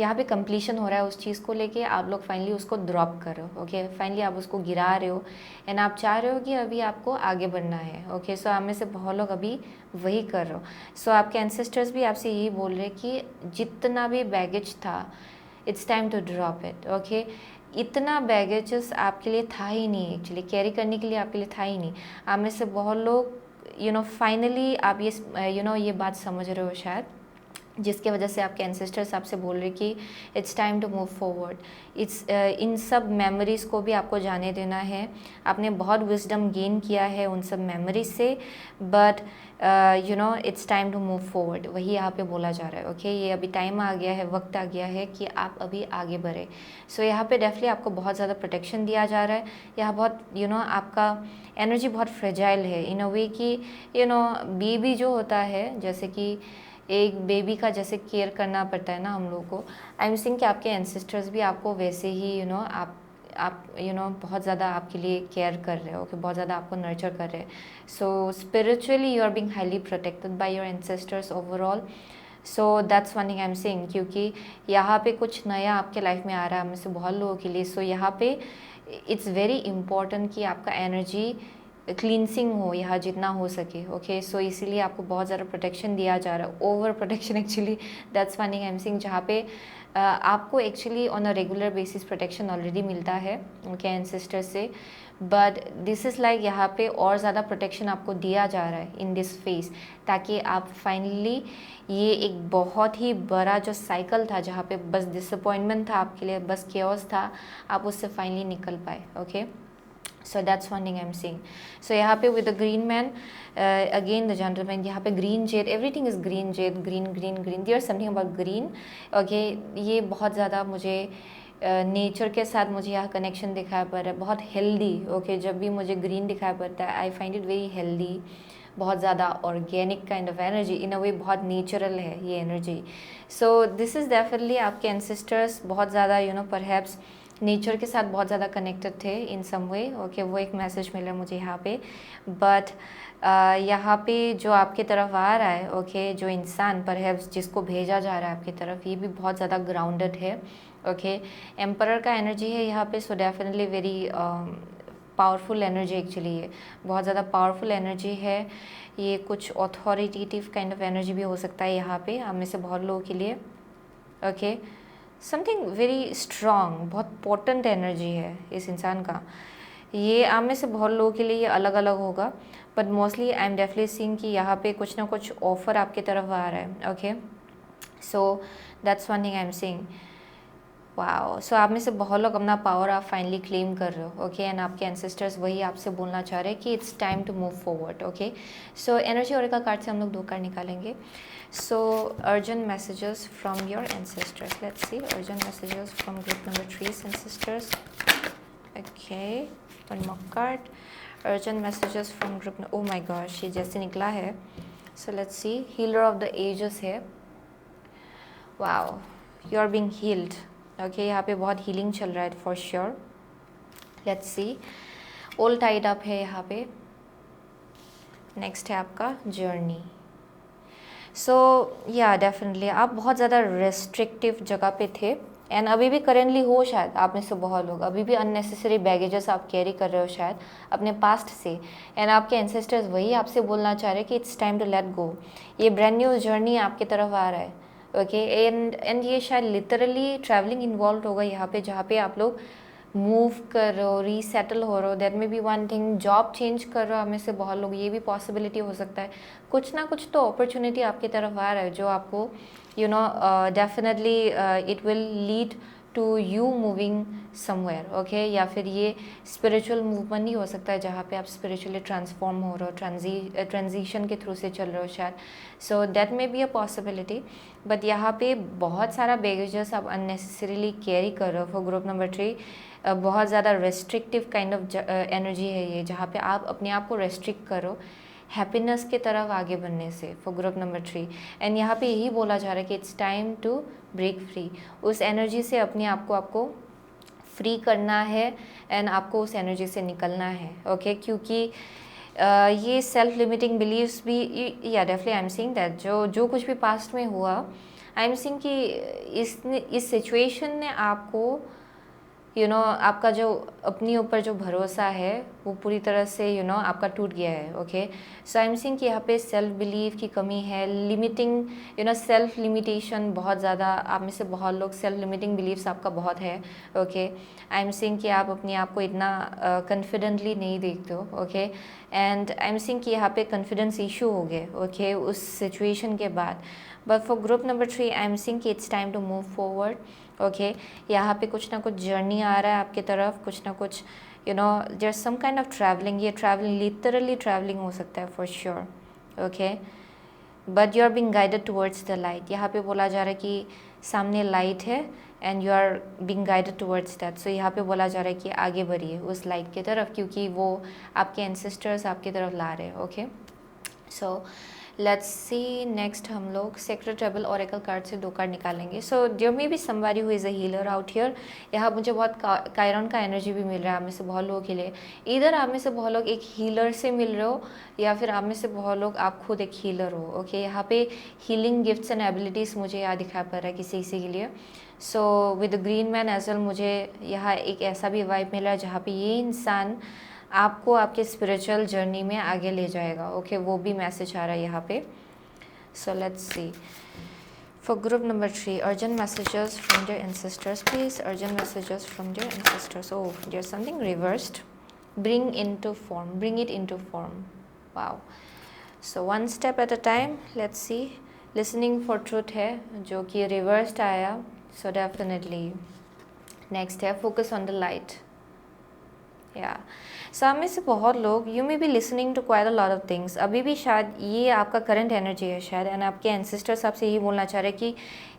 यहाँ पे कंप्लीशन हो रहा है उस चीज़ को लेके। आप लोग फाइनली उसको ड्रॉप कर रहे हो। ओके, फाइनली आप उसको गिरा रहे हो एंड आप चाह रहे हो कि अभी आपको आगे बढ़ना है। ओके, सो आप में से बहुत लोग अभी वही कर रहे हो। सो आपके एंसेस्टर्स भी आपसे यही बोल रहे हैं कि जितना भी बैगेज था, it's time to drop it. Okay, इतना बैगेजेस आपके लिए था ही नहीं एक्चुअली, कैरी करने के लिए आपके लिए था ही नहीं। आप में से बहुत लोग फाइनली आप ये ये बात समझ रहे हो शायद, जिसके वजह से आपके एंसेस्टर्स आपसे बोल रहे कि it's time to move forward. इन सब मेमोरीज़ को भी आपको जाने देना है। आपने बहुत विजडम गेन किया है उन सब मेमोरीज से, but it's time to move forward, वही यहाँ पे बोला जा रहा है। ओके, ये अभी टाइम आ गया है, वक्त आ गया है कि आप अभी आगे बढ़े। सो यहाँ पे डेफिनेटली आपको बहुत ज़्यादा प्रोटेक्शन दिया जा रहा है। यहाँ बहुत आपका एनर्जी बहुत फ्रेजाइल है इन अ वे कि बेबी जो होता है, जैसे कि एक बेबी का जैसे केयर करना पड़ता है ना हम लोगों को। आई एम सीइंग कि आपके एंसेस्टर्स भी आपको वैसे ही आप बहुत ज़्यादा आपके लिए केयर कर रहे हो, कि बहुत ज़्यादा आपको नर्चर कर रहे हैं। So spiritually you are being highly protected by your ancestors overall. So that's one thing I am saying, क्योंकि यहाँ पे कुछ नया आपके लाइफ में आ रहा है हमें से बहुत लोगों के लिए। सो यहाँ पे इट्स वेरी इंपॉर्टेंट कि आपका एनर्जी क्लींसिंग हो यहाँ जितना हो सके। ओके, सो इसीलिए आपको बहुत ज़्यादा प्रोटेक्शन दिया जा रहा है, over protection actually. That's one thing I am seeing, जहाँ पे आपको actually on a regular basis protection already मिलता है उनके एंसेस्टर से, बट दिस इज़ लाइक यहाँ पे और ज़्यादा प्रोटेक्शन आपको दिया जा रहा है इन दिस फेज, ताकि आप फाइनली ये एक बहुत ही बड़ा जो साइकिल था, जहाँ पे बस डिसअपॉइंटमेंट था आपके लिए, बस केओस था, आप उससे फाइनली निकल पाए। Okay, so that's one thing I'm seeing. So यहाँ पे with the green man, again the gentleman, यहाँ पे green jade, everything is green jade, green, there's something about green. Okay, ये बहुत ज़्यादा मुझे नेचर के साथ मुझे यहाँ कनेक्शन दिखाई पड़ रहा है, बहुत हेल्दी। ओके, जब भी मुझे ग्रीन दिखाई पड़ता है I find it very healthy, बहुत ज़्यादा organic kind of energy, in a वे बहुत नेचुरल है ये energy. So this is definitely आपके एंसेस्टर्स बहुत ज़्यादा परहैप्स नेचर के साथ बहुत ज़्यादा कनेक्टेड थे इन सम वे। ओके, वो एक मैसेज मिला मुझे यहाँ पे। बट यहाँ पे जो आपके तरफ आ रहा है, ओके, जो इंसान परहैप्स जिसको भेजा जा रहा है आपकी तरफ, ये भी बहुत ज़्यादा ग्राउंडेड है। ओके, एम्परर का एनर्जी है यहाँ पे। So definitely very powerful energy actually, ये बहुत ज़्यादा पावरफुल एनर्जी है। ये कुछ ऑथोरिटेटिव काइंड ऑफ एनर्जी भी हो सकता है यहाँ पे आप में से बहुत लोगों के लिए। ओके, समथिंग वेरी स्ट्रॉन्ग, बहुत पोटेंट एनर्जी है इस इंसान का। ये आप में से बहुत लोगों के लिए ये अलग अलग होगा, but mostly I am definitely seeing कि यहाँ पे कुछ ना कुछ ऑफर आपके तरफ आ रहा है। Okay, so that's one thing I am seeing. Wow, so आप में से बहुत लोग अपना पावर आप फाइनली क्लेम कर रहे हो। ओके, एंड आपके एंसेस्टर्स वही आपसे बोलना चाह रहे हैं कि it's time to move forward. Okay, so energy oracle card से हम लोग 2 कार्ड निकालेंगे। So urgent messages from your ancestors, let's see urgent messages from group number 3 ancestors. Okay, one more card, urgent messages from group, oh my gosh, ये जैसे निकला है। So let's see, healer of the ages है। Wow, you are being healed. Okay, यहाँ पे बहुत हीलिंग चल रहा है for sure. Let's see, all tied up है यहाँ पे। नेक्स्ट है आपका जर्नी। सो या डेफिनेटली आप बहुत ज़्यादा रेस्ट्रिक्टिव जगह पे थे, एंड अभी भी करेंटली हो शायद आप में से बहुत लोग अभी भी अननेसेसरी बैगेजेस आप कैरी कर रहे हो शायद अपने पास्ट से, एंड आपके एंसेस्टर्स वही आपसे बोलना चाह रहे हैं कि it's time to let go. ये ब्रांड न्यू जर्नी आपकी तरफ आ रहा है। ओके, एंड ये शायद लिटरली ट्रैवलिंग इन्वॉल्व होगा यहाँ पे, जहाँ पे आप लोग मूव कर रहे हो, रीसेटल हो रहे हो। That may be one thing, job change कर रहे हो हमें से बहुत लोग, ये भी पॉसिबिलिटी हो सकता है। कुछ ना कुछ तो अपॉर्चुनिटी आपकी तरफ आ रहा है जो आपको you know definitely it will lead to you moving somewhere. Okay, या फिर ये स्पिरिचुअल मूवमेंट ही हो सकता है जहाँ पे आप स्पिरिचुअली ट्रांसफॉर्म हो रहे हो, ट्रांजिशन के थ्रू से चल रहे हो शायद। So that may be a possibility, but यहाँ पे बहुत सारा बैगेजेस आप अननेसेसरीली कैरी कर रहे हो फॉर ग्रुप नंबर 3। बहुत ज़्यादा रेस्ट्रिक्टिव काइंड ऑफ एनर्जी है ये, जहाँ पे आप अपने आप को रेस्ट्रिक्ट करो हैप्पीनेस के तरफ आगे बढ़ने से फॉर ग्रुप नंबर 3। एंड यहाँ पे यही बोला जा रहा है कि it's time to break free. उस एनर्जी से अपने आप को आपको फ्री करना है, एंड आपको उस एनर्जी से निकलना है। ओके, क्योंकि ये सेल्फ लिमिटिंग बिलीव्स भी, या definitely I am seeing that जो कुछ भी पास्ट में हुआ, आई एम सीइंग कि इस सिचुएशन ने आपको आपका जो अपने ऊपर जो भरोसा है वो पूरी तरह से आपका टूट गया है। Okay, so I am seeing कि यहाँ पे सेल्फ बिलीव की कमी है, लिमिटिंग सेल्फ लिमिटेशन बहुत ज़्यादा, आप में से बहुत लोग सेल्फ लिमिटिंग बिलीव्स आपका बहुत है। ओके, आई एम सीइंग कि आप अपने आप को इतना कॉन्फिडेंटली नहीं देखते हो। Okay, and I am seeing कि यहाँ पे कॉन्फिडेंस इशू हो गए। ओके, उस सिचुएशन के बाद, but for group number 3 I am seeing कि it's time to move forward. Okay, यहाँ पे कुछ ना कुछ जर्नी आ रहा है आपकी तरफ, कुछ ना कुछ there some kind of travelling. ये ट्रैवलिंग लिटरली ट्रैवलिंग हो सकता है for sure. Okay, but you are being guided towards the light. यहाँ पे बोला जा रहा है कि सामने लाइट है and you are being guided towards that. So यहाँ पे बोला जा रहा है कि आगे बढ़िए उस लाइट की तरफ, क्योंकि वो आपके एंसेस्टर्स आपकी तरफ ला रहे हैं। Okay, so let's C, next हम लोग सेक्रेट रेबल ओरेकल कार्ड से 2 कार्ड निकालेंगे। So there may be somebody who is a healer out here. यहाँ मुझे बहुत कायरन का एनर्जी भी मिल रहा है आप में से बहुत लोगों के लिए। इधर आप में से बहुत लोग एक हीलर से मिल रहे हो, या फिर आप में से बहुत लोग आप खुद एक हीलर हो। ओके, यहाँ पे हीलिंग गिफ्ट्स एंड एबिलिटीज़ मुझे यहाँ दिखा पड़ रहा है किसी किसी के लिए। So with green man as well, मुझे यहाँ एक ऐसा भी वाइब मिल रहा है जहाँ पे ये इंसान आपको आपके स्पिरिचुअल जर्नी में आगे ले जाएगा। ओके, वो भी मैसेज आ रहा है यहाँ पे। So let's see for group number 3, urgent messages from their ancestors please, urgent messages from their ancestors. Oh, there something reversed, bring into form, bring it into form. Wow, so one step at a time, let's see. Listening for truth है जो कि रिवर्स्ड आया, सो डेफिनेटली नेक्स्ट है फोकस ऑन द लाइट। या सामने से बहुत लोग, you may be listening to quite a lot of things. अभी भी शायद ये आपका करंट एनर्जी है शायद, एंड आपके एंसेस्टर्स आपसे यही बोलना चाह रहे हैं कि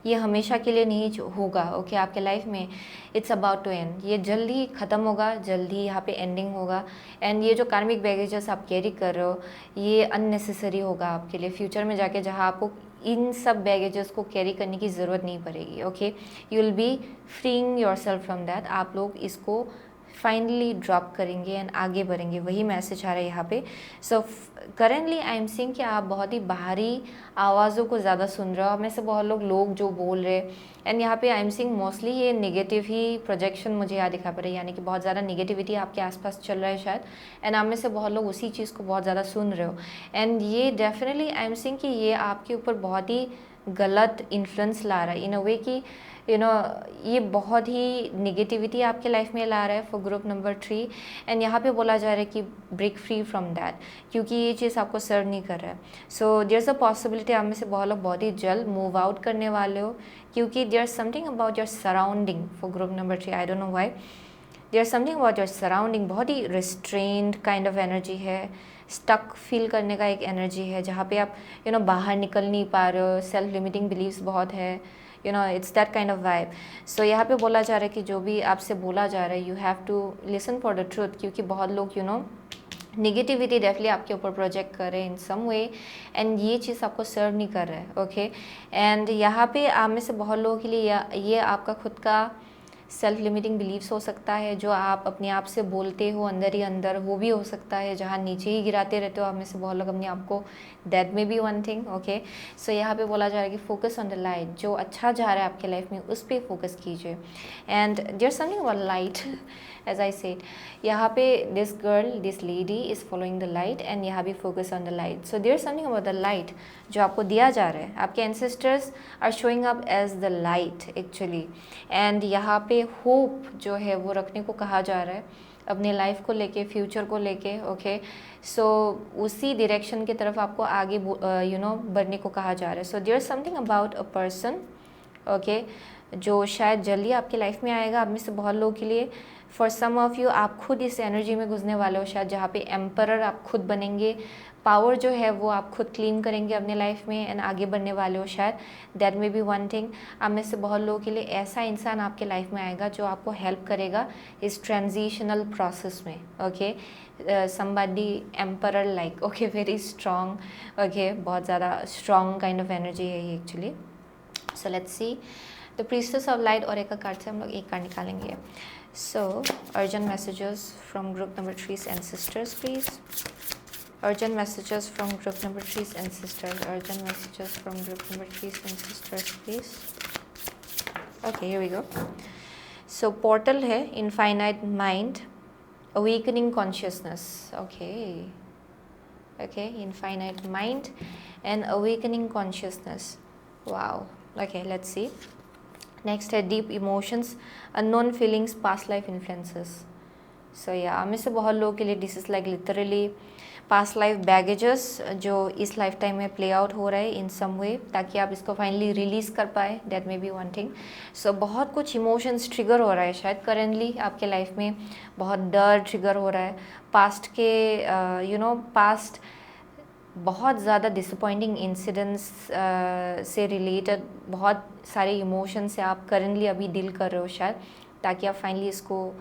ये हमेशा के लिए नहीं होगा। ओके, आपके लाइफ में इट्स अबाउट टू एंड, ये जल्द ही ख़त्म होगा, जल्द ही यहाँ पे एंडिंग होगा। एंड ये जो कार्मिक बैगेजेस आप कैरी कर रहे हो ये अननेसेसरी होगा आपके लिए फ्यूचर में जाके, जहाँ आपको इन सब बैगेजेस को कैरी करने की ज़रूरत नहीं पड़ेगी। Okay, you will B freeing your self from that. आप लोग इसको फाइनली ड्रॉप करेंगे एंड आगे बढ़ेंगे, वही मैसेज आ रहा है यहाँ पे। So currently I am seeing कि आप बहुत ही बाहरी आवाज़ों को ज़्यादा सुन रहे हो, आप में से बहुत लोग जो बोल रहे हैं, एंड यहाँ पे आई एम सीइंग मोस्टली ये नेगेटिव ही प्रोजेक्शन मुझे यहाँ दिखा पड़ रही है, यानी कि बहुत ज़्यादा नेगेटिविटी आपके आसपास चल रहा है शायद, एंड आप में से बहुत लोग उसी चीज़ को बहुत ज़्यादा सुन रहे हो। एंड ये डेफिनेटली आई एम सीइंग कि ये आपके ऊपर बहुत ही गलत इन्फ्लुएंस ला रहा है इन अ वे कि ये बहुत ही निगेटिविटी आपके लाइफ में ला रहा है फॉर ग्रुप नंबर 3। एंड यहाँ पे बोला जा रहा है कि ब्रेक फ्री फ्रॉम दैट, क्योंकि ये चीज़ आपको सर्व नहीं कर रहा है। So there is a possibility आप में से बहुत लोग बहुत ही जल्द मूव आउट करने वाले हो, क्योंकि there is something about your surrounding for group number 3। I don't know why, there is something about your surrounding, बहुत ही रिस्ट्रेन्ड काइंड ऑफ एनर्जी है, स्टक फील करने का एक एनर्जी है, जहाँ पे आप बाहर निकल नहीं पा रहे हो, सेल्फ लिमिटिंग बिलीव्स बहुत है, it's that kind of vibe. So यहाँ पे बोला जा रहा है कि जो भी आपसे बोला जा रहा है, you have to listen for the truth, क्योंकि बहुत लोग निगेटिविटी डेफिनेटली आपके ऊपर प्रोजेक्ट कर रहे हैं इन सम वे, एंड ये चीज़ आपको सर्व नहीं कर रहा है, ओके। एंड यहाँ पे आप में से बहुत लोगों के लिए ये आपका खुद का सेल्फ लिमिटिंग बिलीव्स हो सकता है, जो आप अपने आप से बोलते हो अंदर ही अंदर, वो भी हो सकता है, जहाँ नीचे ही गिराते रहते हो आप में से बहुत लोग अपने आप को, that may be one thing, okay. So यहाँ पे बोला जा रहा है कि फोकस ऑन द लाइट, जो अच्छा जा रहा है आपके लाइफ में उस पर फोकस कीजिए। And there something about light, as I said, यहाँ पे this girl, this lady is following the light, and यहाँ भी focus on the light. So there something about the light जो आपको दिया जा रहा है, आपके ancestors are showing up as the light actually. And यहाँ पे होप जो है वो रखने को कहा जा रहा है अपने लाइफ को लेके, फ्यूचर को लेके, ओके। सो उसी डायरेक्शन की तरफ आपको आगे बढ़ने को कहा जा रहा है। So there something about a person, okay, जो शायद जल्दी आपकी लाइफ में आएगा आप में से बहुत लोगों के लिए। फॉर सम ऑफ यू आप खुद इस एनर्जी में घुसने वाले हो शायद, जहाँ पे एम्परर आप खुद बनेंगे, पावर जो है वो आप खुद क्लीन करेंगे अपने लाइफ में एंड आगे बढ़ने वाले हो शायद, that may be one thing. आप में से बहुत लोगों के लिए ऐसा इंसान आपके लाइफ में आएगा जो आपको हेल्प करेगा इस ट्रांजिशनल प्रोसेस में, okay. somebody emperor like, okay, very strong, okay, बहुत ज़्यादा strong kind of energy है ये actually. So let's see the priestess of light, और एक कार्ड से हम लोग एक कार्ड निकालेंगे। So urgent messages from group number 3's ancestors please, urgent messages from group number 3's ancestors, urgent messages from group number 3's ancestors please। okay, here we go। so portal है infinite mind, awakening consciousness, okay, infinite mind and awakening consciousness, wow, okay, let's see। next है deep emotions, unknown feelings, past life influences। so yeah, में से बहुत लोगों के लिए this is like literally past life baggages जो इस लाइफ टाइम में प्ले आउट हो रहा है इन सम वे, ताकि आप इसको फाइनली रिलीज़ कर पाए, that may be one thing. So बहुत कुछ इमोशंस ट्रिगर हो रहा है शायद करेंटली आपके लाइफ में, बहुत डर ट्रिगर हो रहा है पास्ट के, पास्ट बहुत ज़्यादा डिसअपॉइंटिंग इंसिडेंट्स से रिलेटेड बहुत सारे इमोशंस से आप करेंटली अभी डील कर रहे हो शायद, ताकि आप फाइनली इसको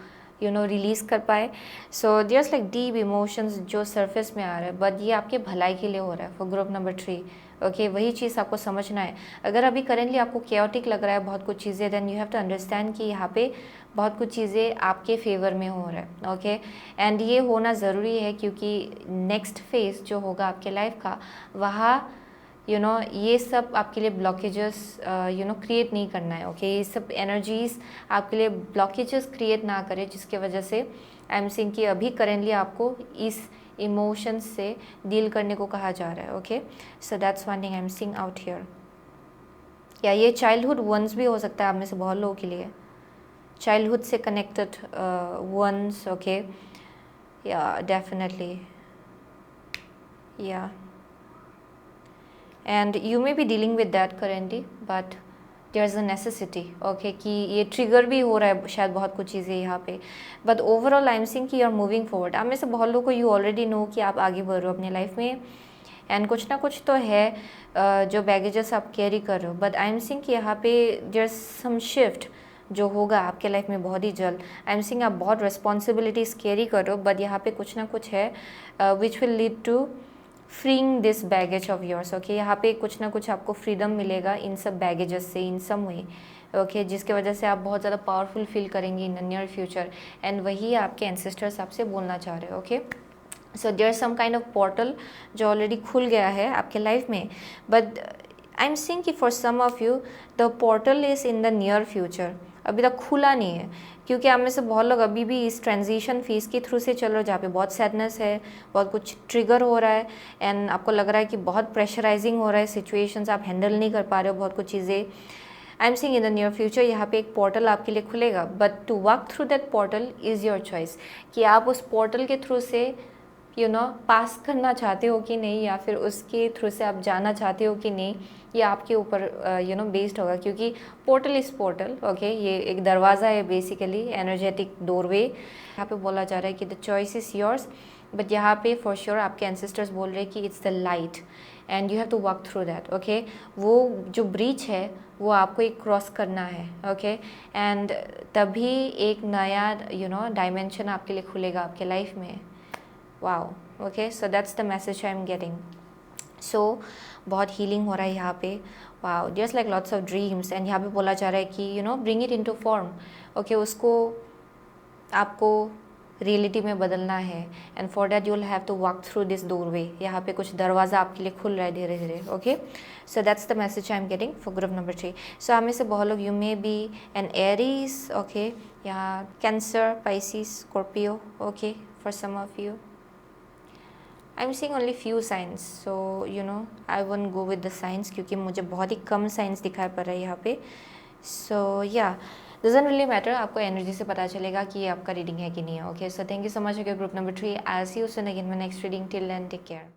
रिलीज़ कर पाए। So there's like deep emotions जो सरफेस में आ रहा है, बट ये आपके भलाई के लिए हो रहा है फॉर ग्रुप नंबर 3, ओके। वही चीज़ आपको समझना है। अगर अभी करेंटली आपको केओटिक लग रहा है बहुत कुछ चीज़ें, then you have to understand कि यहाँ पे बहुत कुछ चीज़ें आपके फेवर में हो रहा है, ओके। एंड ये होना ज़रूरी है, क्योंकि नेक्स्ट फेज जो होगा आपके लाइफ का, वहाँ ये सब आपके लिए ब्लॉकेजेस क्रिएट नहीं करना है, ओके। ये सब एनर्जीज आपके लिए ब्लॉकेजेस क्रिएट ना करे, जिसके वजह से आई एम सीइंग कि अभी करेंटली आपको इस इमोशंस से डील करने को कहा जा रहा है, okay. So that's one thing I am seeing out here. या ये चाइल्डहुड वंस भी हो सकता है आप में से बहुत लोगों के लिए, चाइल्डहुड से कनेक्टेड वंस, ओके। या डेफिनेटली, या and you may be dealing with that currently, but there's a necessity, okay, कि ये ट्रिगर भी हो रहा है शायद बहुत कुछ चीज़ें यहाँ पे, but overall I'm seeing कि you are moving forward। आप में से बहुत लोगों को you already know कि आप आगे बढ़ रहे हो अपने लाइफ में, एंड कुछ ना कुछ तो है जो बैगेजेस आप कैरी कर रहे हो, बट आई एम सीइंग कि यहाँ पे there's some shift जो होगा आपके लाइफ में बहुत ही जल्द। आई एम सीइंग आप बहुत रिस्पॉन्सिबिलिटीज़ कैरी कर रहे हो, बट यहाँ पे कुछ ना कुछ है which will lead to freeing this baggage of yours, okay. यहाँ पे कुछ ना कुछ आपको फ्रीडम मिलेगा इन सब बैगेजेस से इन सम वे, ओके, जिसकी वजह से आप बहुत ज़्यादा पावरफुल फील करेंगी in the near future, and वही आपके एंसेस्टर्स आपसे बोलना चाह रहे हैं। Okay, so there some kind of portal जो ऑलरेडी खुल गया है आपके लाइफ में, बट आई एम सीइंग कि for some of you the portal is in the near future, अभी तक खुला नहीं है, क्योंकि आप में से बहुत लोग अभी भी इस ट्रांजिशन फेज़ के थ्रू से चल रहे हो, जहाँ पे बहुत सैडनेस है, बहुत कुछ ट्रिगर हो रहा है, एंड आपको लग रहा है कि बहुत प्रेशराइजिंग हो रहा है सिचुएशंस, आप हैंडल नहीं कर पा रहे हो बहुत कुछ चीज़ें। I am seeing in the near future यहाँ पे एक पोर्टल आपके लिए खुलेगा, but to walk through that portal is your choice, कि आप उस पोर्टल के थ्रू से पास करना चाहते हो कि नहीं, या फिर उसके थ्रू से आप जाना चाहते हो कि नहीं, ये आपके ऊपर बेस्ड होगा, क्योंकि पोर्टल इज़ पोर्टल। ओके, ये एक दरवाज़ा है बेसिकली, एनर्जेटिक डोरवे। यहाँ पे बोला जा रहा है कि the choice is yours, but यहाँ पे फॉर श्योर आपके एंसेस्टर्स बोल रहे हैं कि it's the light and you have to walk through that. Okay, वो जो ब्रीच है वो आपको एक क्रॉस करना है। ओके, एंड तभी एक नया डायमेंशन आपके लिए खुलेगा आपके लाइफ में। Wow, okay, so that's the message I am getting. So बहुत हीलिंग हो रहा है यहाँ पे। Wow, just like lots of dreams, and यहाँ पे बोला जा रहा है कि bring it into form. Okay, उसको आपको रियलिटी में बदलना है, and for that you will have to walk through this doorway. यहाँ पे कुछ दरवाज़ा आपके लिए खुल रहा है धीरे धीरे। Okay, so that's the message I am getting for group number 3। So हमें से बहुत लोग, you may be an Aries, okay, या cancer, Pisces, Scorpio. Okay, for some of you I am seeing only few signs, so I won't go with the signs, क्योंकि मुझे बहुत ही कम साइंस दिखाई पड़ रहा है यहाँ पे। सो या डजंट रियली मैटर, आपको एनर्जी से पता चलेगा कि ये आपका रीडिंग है कि नहीं है। Okay, so thank you so much. Okay, group number 3, I see you soon again my next reading. Till then take care.